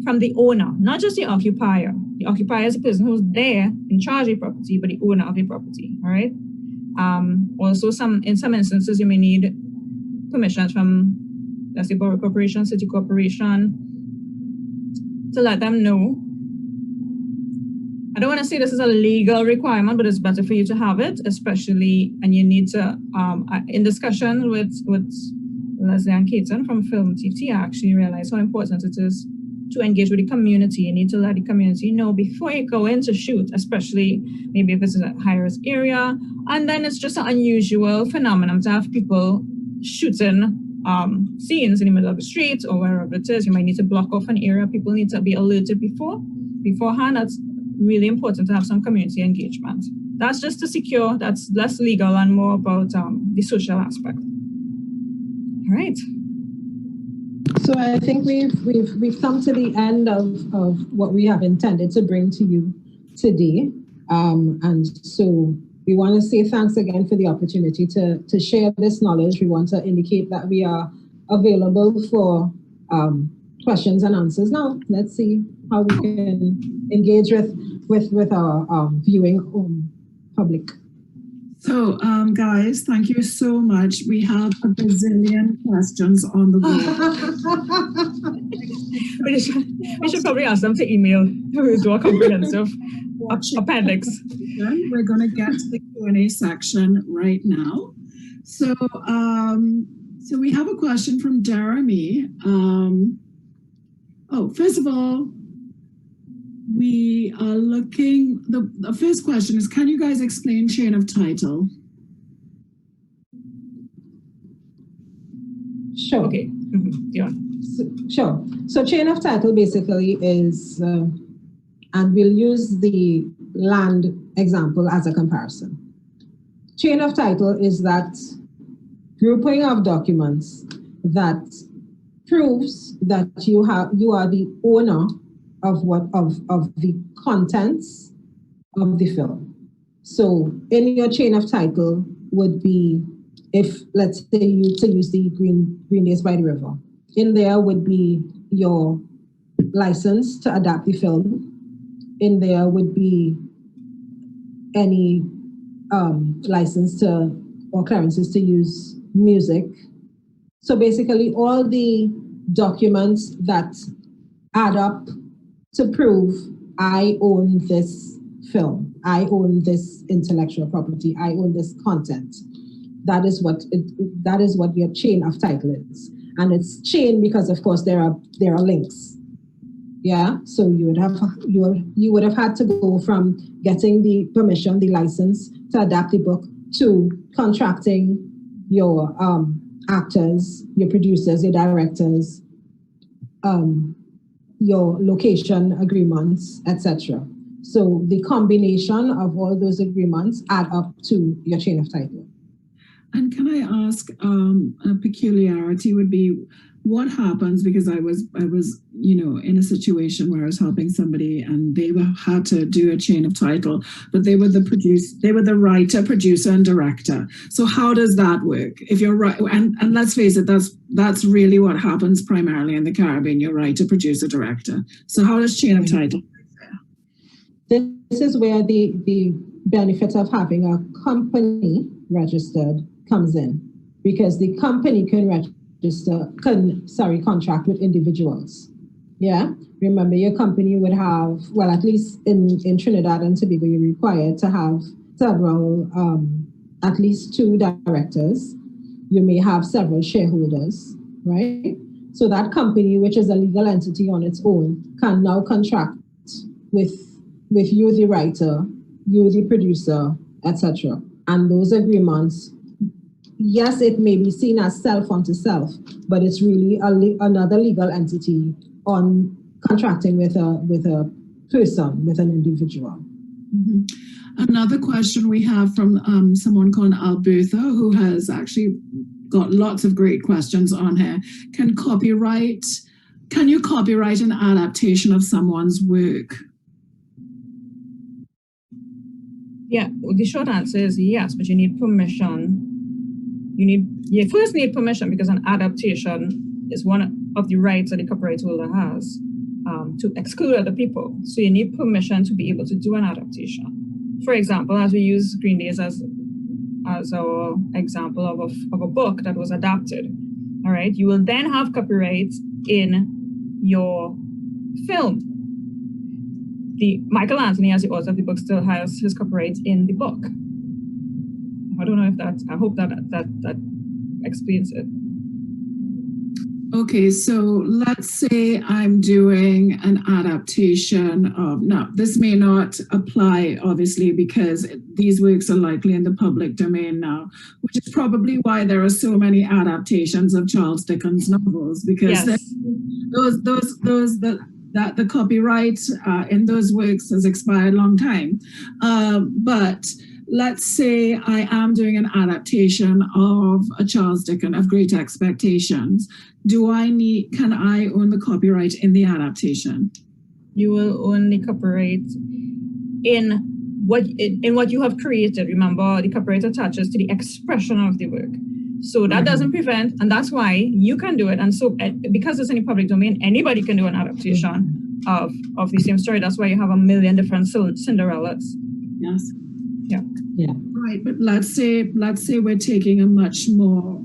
from the owner, not just the occupier. The occupier is the person who's there in charge of the property, but the owner of the property, all right? Also, in some instances, you may need permissions from, let's say, borough corporation, city corporation, to let them know. I don't want to say this is a legal requirement, but it's better for you to have it, especially, and you need to, in discussion with Leslie and Keaton from Film TT, I actually realized how important it is to engage with the community. You need to let the community know before you go in to shoot, especially maybe if it's a high-risk area. And then it's just an unusual phenomenon to have people shooting scenes in the middle of the street or wherever it is. You might need to block off an area. People need to be alerted beforehand. That's really important to have some community engagement. That's just to secure, that's less legal and more about the social aspect. All right. So I think we've come to the end of what we have intended to bring to you today. And so we want to say thanks again for the opportunity to share this knowledge. We want to indicate that we are available for questions and answers. Now, let's see how we can engage with our viewing public. So, guys, thank you so much. We have a bazillion questions on the board. we should probably ask them to email to do a comprehensive appendix. We're going to get to the Q&A section right now. So, so we have a question from Jeremy. First of all, we are looking, the first question is, can you guys explain chain of title? Sure. Okay. Mm-hmm. Yeah. Sure. So chain of title basically is, and we'll use the land example as a comparison. Chain of title is that grouping of documents that proves that you are the owner of the contents of the film. So in your chain of title would be, if let's say you to use the Green Days by the River, in there would be your license to adapt the film. In there would be any license to or clearances to use music. So basically all the documents that add up to prove I own this film, I own this intellectual property, I own this content. That is what your chain of title is. And it's chain because of course there are links. Yeah, so you would have had to go from getting the permission, the license to adapt the book, to contracting your actors, your producers, your directors, your location agreements, etc. So the combination of all those agreements add up to your chain of title. And can I ask, a peculiarity would be, what happens, because I was in a situation where I was helping somebody and they had to do a chain of title, but they were the writer, producer, and director. So how does that work? If you're right, and let's face it, that's really what happens primarily in the Caribbean. You're writer, producer, director. So how does chain of title? This is where the benefit of having a company registered comes in, because the company can contract with individuals. Yeah, remember your company would have, well, at least in Trinidad and Tobago, you're required to have several, at least 2 directors. You may have several shareholders, right? So that company, which is a legal entity on its own, can now contract with you, the writer, you, the producer, etc. And those agreements, yes, it may be seen as self unto self, but it's really another legal entity on contracting with a person, with an individual. Mm-hmm. Another question we have from someone called Alberta, who has actually got lots of great questions on here. Can you copyright an adaptation of someone's work? Yeah, the short answer is yes, but you need permission. You first need permission, because an adaptation is one of the rights that the copyright holder has to exclude other people. So you need permission to be able to do an adaptation. For example, as we use Green Days as our example of a book that was adapted, all right, you will then have copyright in your film. Michael Anthony, as the author of the book, still has his copyright in the book. I don't know if I hope that explains it. Okay, so let's say I'm doing an adaptation of, now this may not apply obviously because these works are likely in the public domain now, which is probably why there are so many adaptations of Charles Dickens novels, because yes. the copyright in those works has expired a long time. But let's say I am doing an adaptation of a Charles Dickens, of Great Expectations. Can I own the copyright in the adaptation? You will own the copyright in what you have created. Remember, the copyright attaches to the expression of the work. So that doesn't prevent, and that's why you can do it. And so because it's in the public domain, anybody can do an adaptation of the same story. That's why you have a million different Cinderellas. Yes. Yeah. Yeah. Right, but let's say we're taking a much more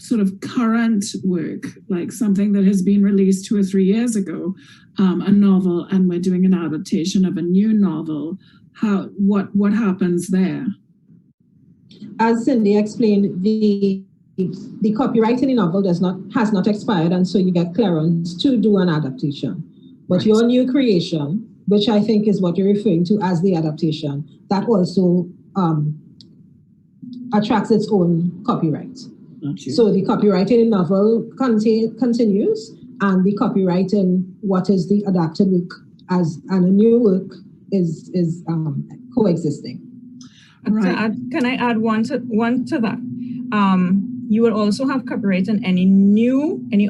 sort of current work, like something that has been released 2 or 3 years ago, a novel, and we're doing an adaptation of a new novel. What happens there? As Cindy explained, the copyright in the novel has not expired, and so you get clearance to do an adaptation. But your new creation, which I think is what you're referring to as the adaptation, that also attracts its own copyright. So the copyright in the novel continues, and the copyright in what is the adapted work and a new work is coexisting. Right. Can I add one to that? You will also have copyright in any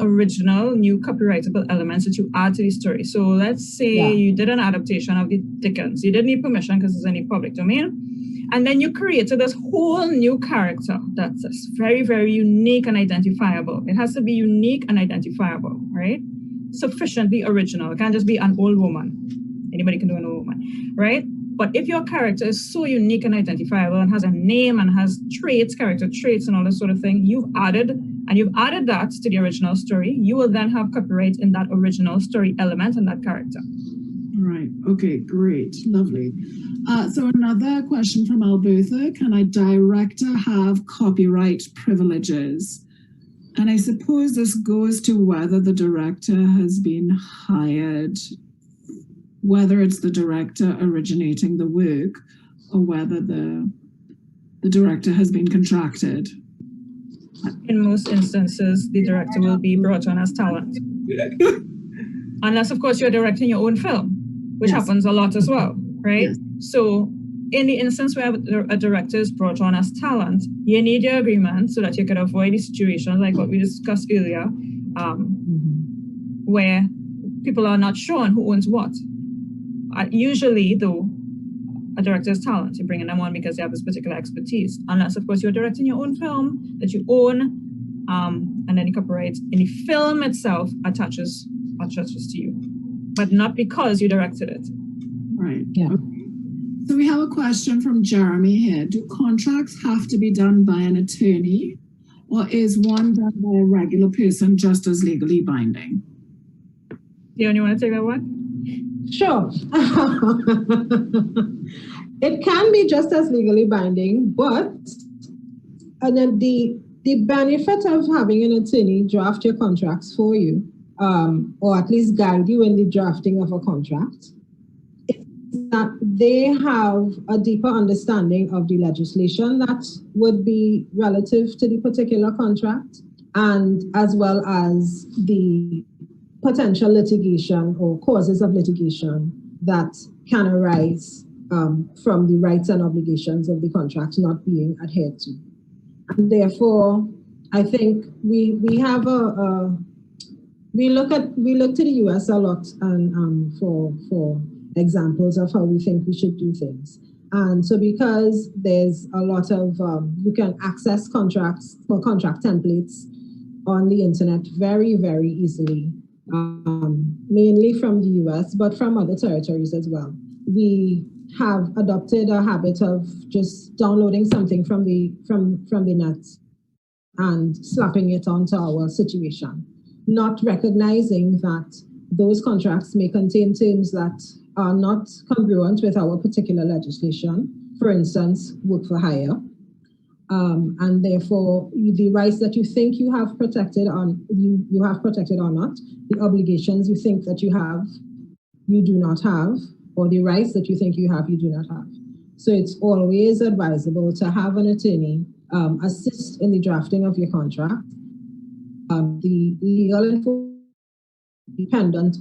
original, new copyrightable elements that you add to the story. So let's say you did an adaptation of the Dickens. You didn't need permission because it's in the public domain. And then you created this whole new character that's very, very unique and identifiable. It has to be unique and identifiable, right? Sufficiently original. It can't just be an old woman. Anybody can do an old woman, right? But if your character is so unique and identifiable and has a name and has traits, character traits and all this sort of thing, you've added that to the original story, you will then have copyright in that original story element and that character. Right. Okay, great. Lovely. So another question from Alberta, can a director have copyright privileges? And I suppose this goes to whether the director has been hired, whether it's the director originating the work or whether the director has been contracted. In most instances, the director will be brought on as talent. Unless, of course, you're directing your own film, which happens a lot as well, right? Yes. So in the instance where a director is brought on as talent, you need your agreement so that you can avoid the situation like what we discussed earlier, where people are not sure on who owns what. Usually, though, a director is talent. You're bringing them on because they have this particular expertise. Unless, of course, you're directing your own film that you own, and then the copyright in the film itself attaches to you, but not because you directed it. Right. Yeah. Okay. So we have a question from Jeremy here. Do contracts have to be done by an attorney, or is one done by a regular person just as legally binding? Dionne, you want to take that one? Sure. It can be just as legally binding, but and then the benefit of having an attorney draft your contracts for you, or at least guide you in the drafting of a contract, is that they have a deeper understanding of the legislation that would be relative to the particular contract, and as well as the potential litigation or causes of litigation that can arise from the rights and obligations of the contract not being adhered to. And therefore, I think we have we look to the US a lot and for examples of how we think we should do things. And so because there's a lot of you can access contracts for contract templates on the internet very, very easily, mainly from the US, but from other territories as well. We have adopted a habit of just downloading something from the net and slapping it onto our situation, not recognizing that those contracts may contain terms that are not congruent with our particular legislation, for instance, work for hire. And therefore, the rights that you think you have protected you have protected or not, the obligations you think that you have, you do not have, or the rights that you think you have, you do not have. So it's always advisable to have an attorney assist in the drafting of your contract. The legal enforcement dependent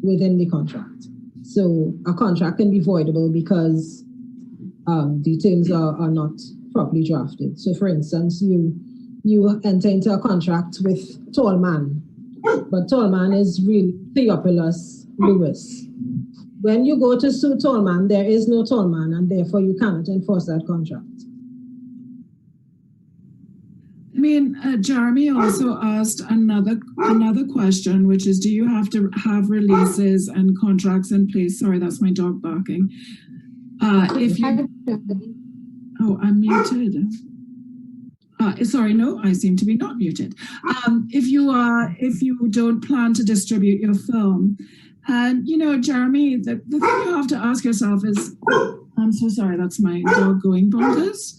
within the contract. So a contract can be voidable because the terms are not properly drafted. So for instance, you enter into a contract with Tall Man, but Tall Man is really Theophilus Lewis. When you go to sue Tall Man, there is no Tall Man, and therefore you cannot enforce that contract. I mean, Jeremy also asked another question, which is, do you have to have releases and contracts in place? Sorry, that's my dog barking. If you, oh, I'm muted. Sorry, no, I seem to be not muted. If you don't plan to distribute your film, and you know, Jeremy, the thing you have to ask yourself is, I'm so sorry, that's my dog going bonkers.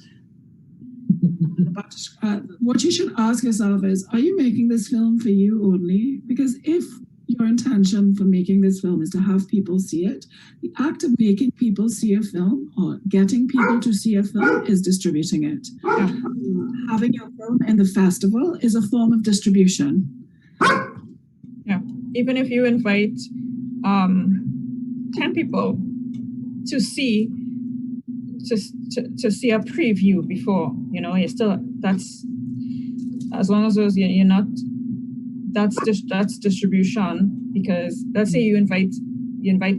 But what you should ask yourself is, are you making this film for you only? Because if your intention for making this film is to have people see it, the act of making people see a film or getting people to see a film is distributing it. Having your film in the festival is a form of distribution. Yeah, even if you invite 10 people to see to see a preview before, you know, you're still, that's, as long as those, you're not, that's distribution. Because let's say you invite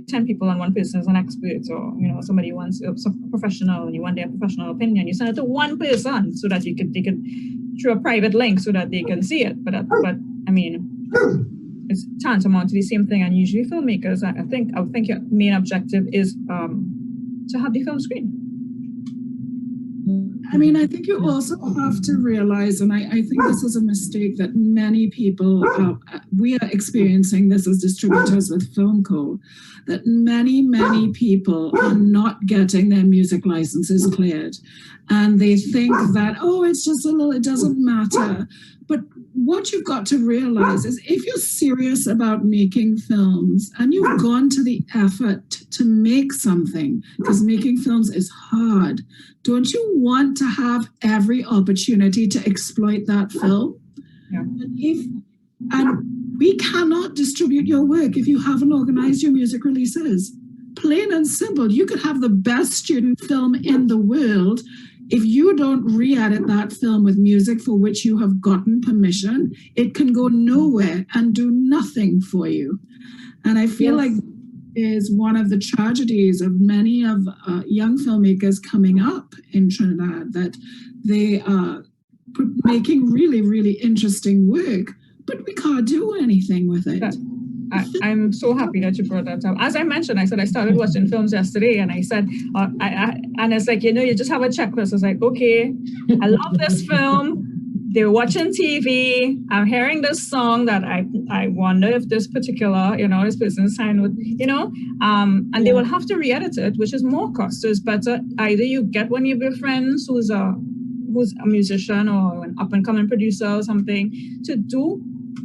10 people and one person is an expert, or you know, somebody wants a professional and you want their professional opinion, you send it to one person so that they could through a private link so that they can see it. But I mean, it's tantamount to the same thing. And usually filmmakers, I would think your main objective is to have the film screen. I mean, I think you also have to realize, and I think this is a mistake that many people, we are experiencing this as distributors with FilmCo, that many people are not getting their music licenses cleared. And they think that, oh, it's just a little, it doesn't matter. But what you've got to realize is if you're serious about making films and you've gone to the effort to make something, because making films is hard, don't you want to have every opportunity to exploit that film? Yeah. And we cannot distribute your work if you haven't organized your music releases. Plain and simple. You could have the best student film in the world. If you don't re-edit that film with music for which you have gotten permission, it can go nowhere and do nothing for you. And I feel like is one of the tragedies of many of young filmmakers coming up in Trinidad, that they are making really, really interesting work, but we can't do anything with it. I'm so happy that you brought that up. As I mentioned, I said I started watching films yesterday, and I said, and it's like, you just have a checklist. It's like, okay, I love this film. They're watching TV. I'm hearing this song that I wonder if this particular, this person signed with, and they will have to re-edit it, which is more cost. So it's better either you get one of your friends who's a musician or an up-and-coming producer or something to do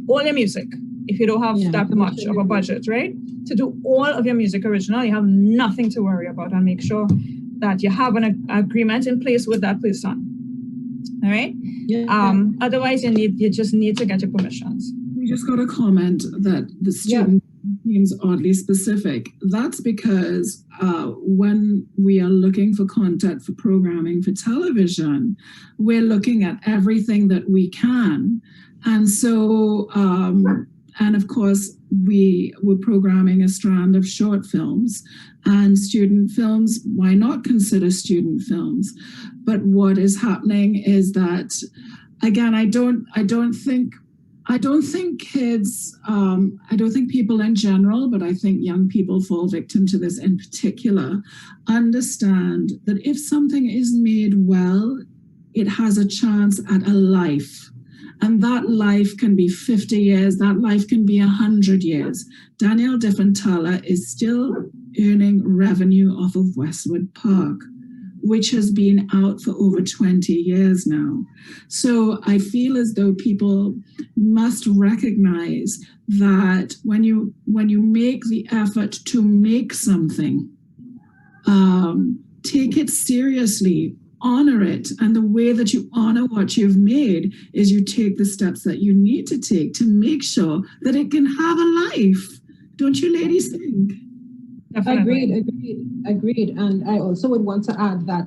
all your music. If you don't have that much of a budget, right? To do all of your music original, you have nothing to worry about, and make sure that you have an agreement in place with that person. All right? Yeah. Otherwise, you just need to get your permissions. We just got a comment that the student seems oddly specific. That's because when we are looking for content for programming for television, we're looking at everything that we can. And so, and of course, we were programming a strand of short films and student films. Why not consider student films? But what is happening is that, again, I don't think kids, I don't think people in general, but I think young people fall victim to this in particular, understand that if something is made well, it has a chance at a life. And that life can be 50 years, that life can be 100 years. Danielle Diffenthaler is still earning revenue off of Westwood Park, which has been out for over 20 years now. So I feel as though people must recognize that when you make the effort to make something, take it seriously, honor it. And the way that you honor what you've made is you take the steps that you need to take to make sure that it can have a life. Don't you ladies think? Agreed. And I also would want to add that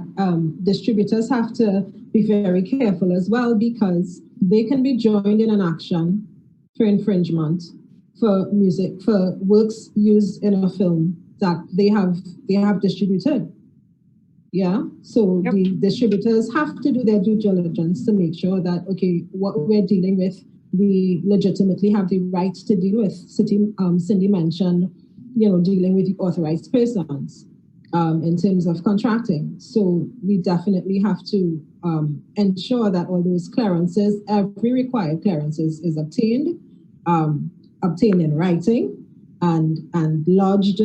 distributors have to be very careful as well, because they can be joined in an action for infringement for works used in a film that they have distributed. Yeah, so the distributors have to do their due diligence to make sure that, okay, what we're dealing with, we legitimately have the right to deal with. Cindy mentioned, dealing with the authorized persons in terms of contracting. So we definitely have to ensure that all those clearances, every required clearances is obtained in writing and lodged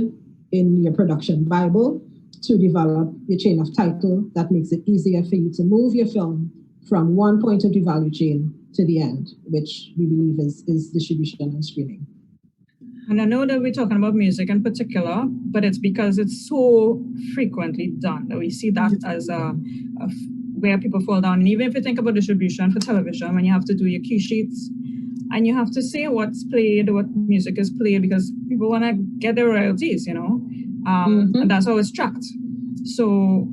in your production Bible, to develop your chain of title that makes it easier for you to move your film from one point of the value chain to the end, which we believe is distribution and screening. And I know that we're talking about music in particular, but it's because it's so frequently done that we see that as where people fall down. And even if you think about distribution for television, when you have to do your cue sheets and you have to say what's played, what music is played, because people want to get their royalties, and that's how it's tracked. So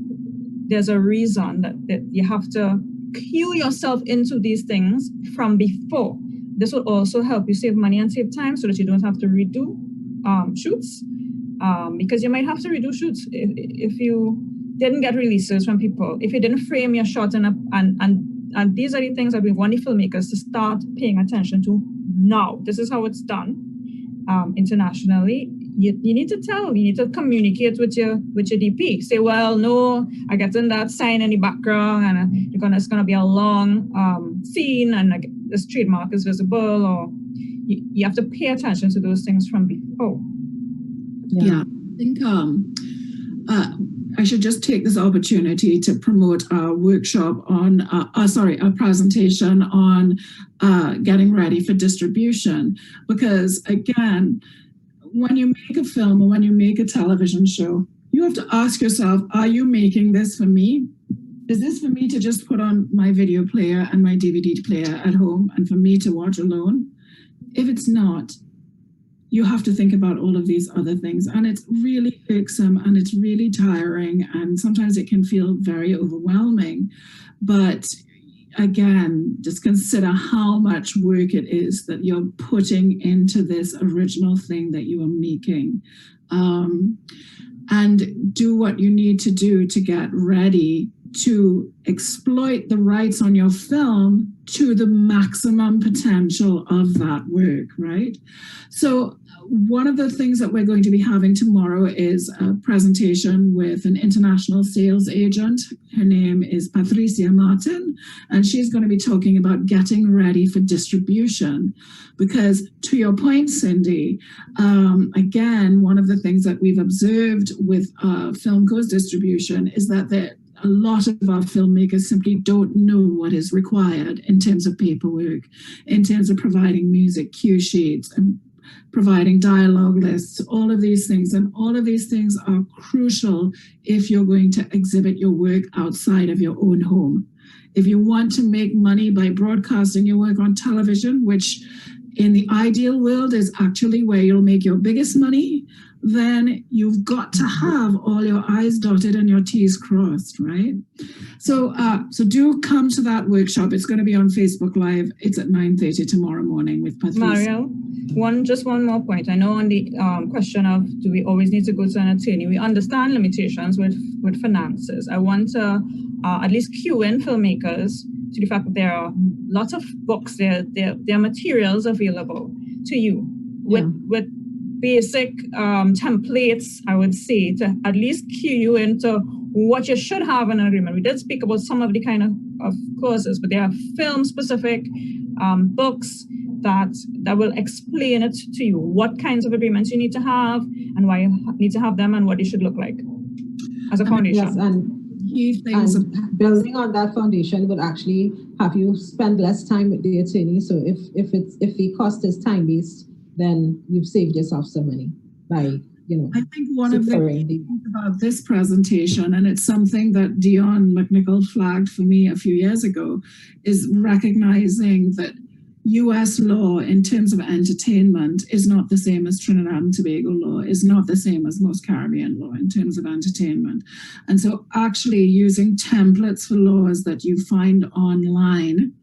there's a reason that you have to cue yourself into these things from before. This will also help you save money and save time so that you don't have to redo shoots, because you might have to redo shoots if you didn't get releases from people, if you didn't frame your shot and these are the things that we want the filmmakers to start paying attention to now. This is how it's done internationally. You need to communicate with your DP. Say, well, no, I get in that sign in the background, and it's gonna be a long scene, and this trademark is visible, or you have to pay attention to those things from before. Yeah, I think I should just take this opportunity to promote our workshop on, a presentation on getting ready for distribution, because again, when you make a film or when you make a television show, you have to ask yourself, are you making this for me? Is this for me to just put on my video player and my DVD player at home and for me to watch alone? If it's not, you have to think about all of these other things. And it's really irksome and it's really tiring. And sometimes it can feel very overwhelming. But again, just consider how much work it is that you're putting into this original thing that you are making. And do what you need to do to get ready to exploit the rights on your film to the maximum potential of that work, right? So one of the things that we're going to be having tomorrow is a presentation with an international sales agent. Her name is Patricia Martin, and she's going to be talking about getting ready for distribution. Because to your point, Cindy, again, one of the things that we've observed with Filmco's distribution is that a lot of our filmmakers simply don't know what is required in terms of paperwork, in terms of providing music cue sheets and providing dialogue lists, all of these things. And all of these things are crucial if you're going to exhibit your work outside of your own home. If you want to make money by broadcasting your work on television, which in the ideal world is actually where you'll make your biggest money, then you've got to have all your I's dotted and your T's crossed, right? So do come to that workshop. It's going to be on Facebook Live. It's at 9:30 tomorrow morning with Patricia. Mariel, one more point. I know on the question of do we always need to go to an attorney? We understand limitations with finances. I want to at least cue in filmmakers to the fact that there are lots of books, there are materials available to you with basic templates, I would say, to at least cue you into what you should have in an agreement. We did speak about some of the kind of clauses, but there are film-specific books that will explain it to you, what kinds of agreements you need to have and why you need to have them and what they should look like as a foundation. Yes, and building on that foundation would actually have you spend less time with the attorney. So if the cost is time-based, then you've saved yourself some money by, I think one of the things about this presentation, and it's something that Dionne McNicol flagged for me a few years ago, is recognizing that US law in terms of entertainment is not the same as Trinidad and Tobago law, is not the same as most Caribbean law in terms of entertainment. And so actually using templates for laws that you find online,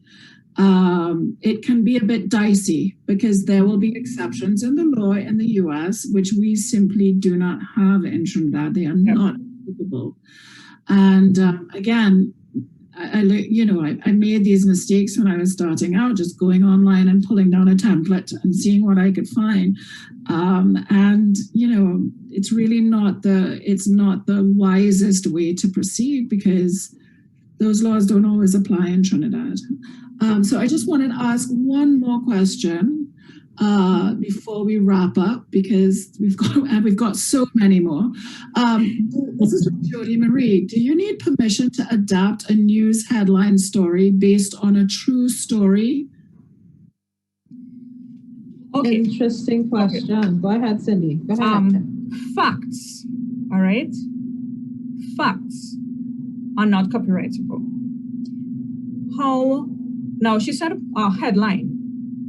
it can be a bit dicey because there will be exceptions in the law in the US, which we simply do not have in Trinidad. They are not applicable. And again, I made these mistakes when I was starting out, just going online and pulling down a template and seeing what I could find. And it's really not the wisest way to proceed because those laws don't always apply in Trinidad. So I just wanted to ask one more question before we wrap up because we've got so many more. This is from Jody Marie. Do you need permission to adapt a news headline story based on a true story? Okay. Interesting question. Okay. Go ahead, Cindy. Go ahead. Facts. All right. Facts are not copyrightable. How? Now she said a headline,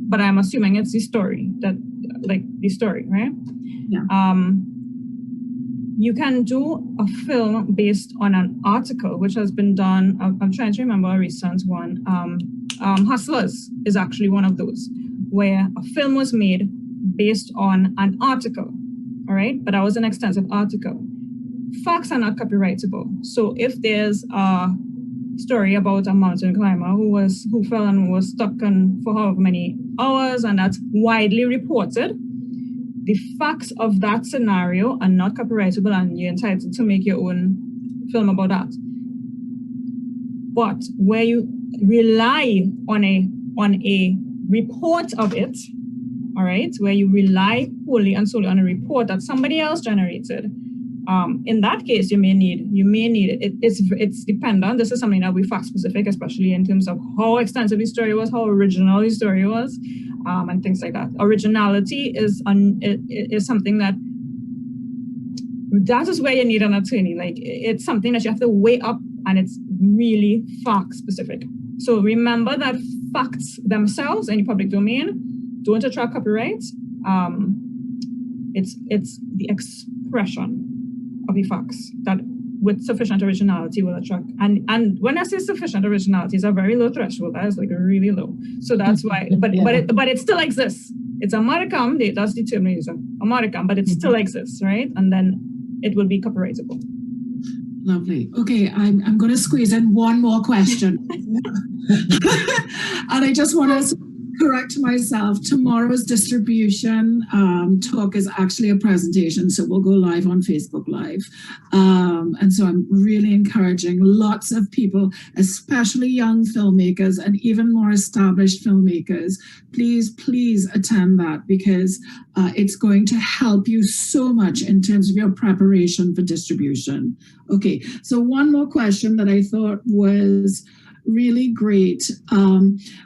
but I'm assuming it's the story the story, right? Yeah. You can do a film based on an article, which has been done. I'm trying to remember a recent one. Hustlers is actually one of those, where a film was made based on an article, all right? But that was an extensive article. Facts are not copyrightable. So if there's a story about a mountain climber who fell and was stuck for however many hours, and that's widely reported, the facts of that scenario are not copyrightable and you're entitled to make your own film about that. But where you rely on a report of it, all right, where you rely wholly and solely on a report that somebody else generated, in that case, you may need it. It's dependent. This is something that we fact specific, especially in terms of how extensive the story was, how original the story was, and things like that. Originality is something that is where you need an attorney. Like it's something that you have to weigh up, and it's really fact specific. So remember that facts themselves in the public domain don't attract copyright. It's the expression of the facts that with sufficient originality will attract. And when I say sufficient originality, it's a very low threshold. That is like really low. So that's why, but it still exists. It's a modicum, that's determined as a modicum, but it still exists, right? And then it will be copyrightable. Lovely. Okay, I'm going to squeeze in one more question. And I just want to correct myself. Tomorrow's distribution talk is actually a presentation, so we'll go live on Facebook Live. And so I'm really encouraging lots of people, especially young filmmakers and even more established filmmakers, please attend that, because it's going to help you so much in terms of your preparation for distribution. Okay, so one more question that I thought was really great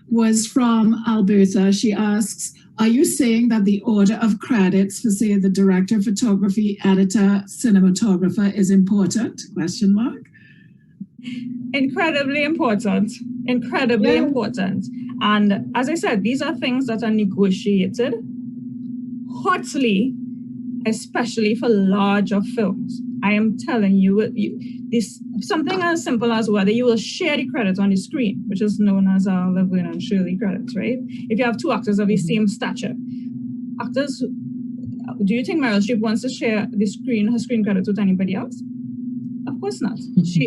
was from Alberta. She asks, are you saying that the order of credits for, say, the director of photography, editor, cinematographer is important? Question mark. Incredibly important. Incredibly important. And as I said, these are things that are negotiated hotly, especially for larger films. I am telling you, this something as simple as whether you will share the credits on the screen, which is known as Laverne and Shirley credits, right? If you have two actors of the same stature, actors, do you think Meryl Streep wants to share her screen credits with anybody else? Of course not.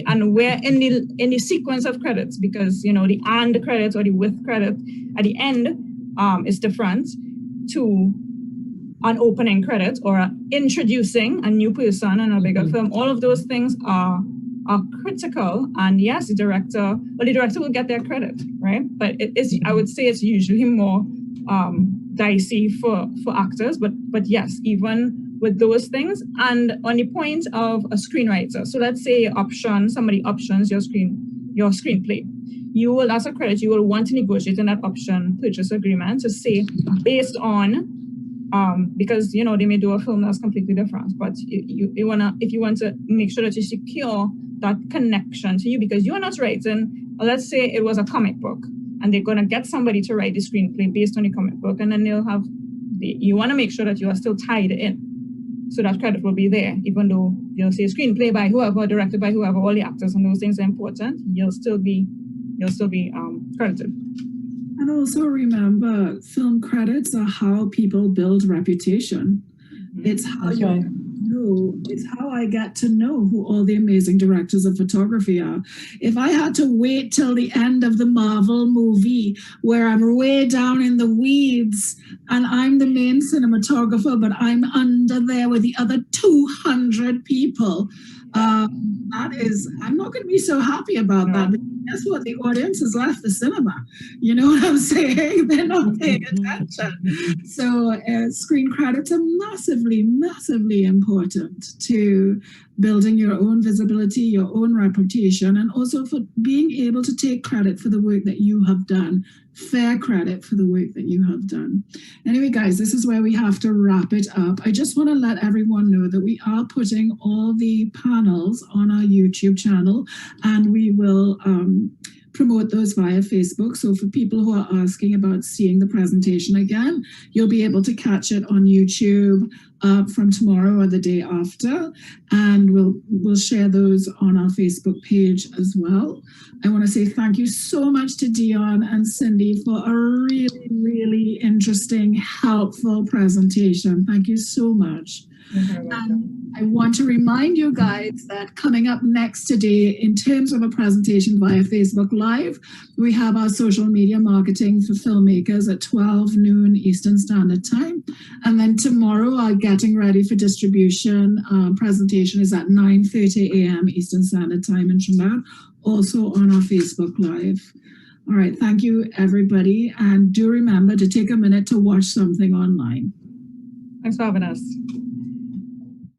And we're in the sequence of credits, because you know the and credit or the with credit at the end is different to an opening credit or introducing a new person in a bigger film. All of those things are critical. And yes, the director will get their credit, right? But it is, I would say, it's usually more dicey for actors. But yes, even with those things. And on the point of a screenwriter, so let's say somebody options your screenplay. You will, as a credit, you will want to negotiate in that option purchase agreement to say, based on because you know they may do a film that's completely different, but if you want to make sure that you secure that connection to you, because you're not writing. Let's say it was a comic book, and they're gonna get somebody to write the screenplay based on the comic book, and then they'll have you want to make sure that you are still tied in, so that credit will be there, even though you'll say screenplay by whoever, directed by whoever, all the actors and those things are important. You'll still be credited. And also remember, film credits are how people build reputation. It's how it's how I get to know who all the amazing directors of photography are. If I had to wait till the end of the Marvel movie where I'm way down in the weeds and I'm the main cinematographer, but I'm under there with the other 200 people, I'm not going to be so happy about that. Guess what? The audience has left the cinema. You know what I'm saying? They're not paying attention. So screen credits are massively, massively important to building your own visibility, your own reputation, and also for being able to take credit for the work that you have done, fair credit for the work that you have done. Anyway, guys, this is where we have to wrap it up. I just want to let everyone know that we are putting all the panels on our YouTube channel, and we will promote those via Facebook. So for people who are asking about seeing the presentation again, you'll be able to catch it on YouTube from tomorrow or the day after, and we'll share those on our Facebook page as well. I want to say thank you so much to Dionne and Cindy for a really, really interesting, helpful presentation. Thank you so much. And I want to remind you guys that coming up next today, in terms of a presentation via Facebook Live, we have our social media marketing for filmmakers at 12 noon Eastern Standard Time. And then tomorrow, our Getting Ready for Distribution presentation is at 9:30 a.m. Eastern Standard Time in Trinidad, also on our Facebook Live. All right, thank you, everybody. And do remember to take a minute to watch something online. Thanks for having us.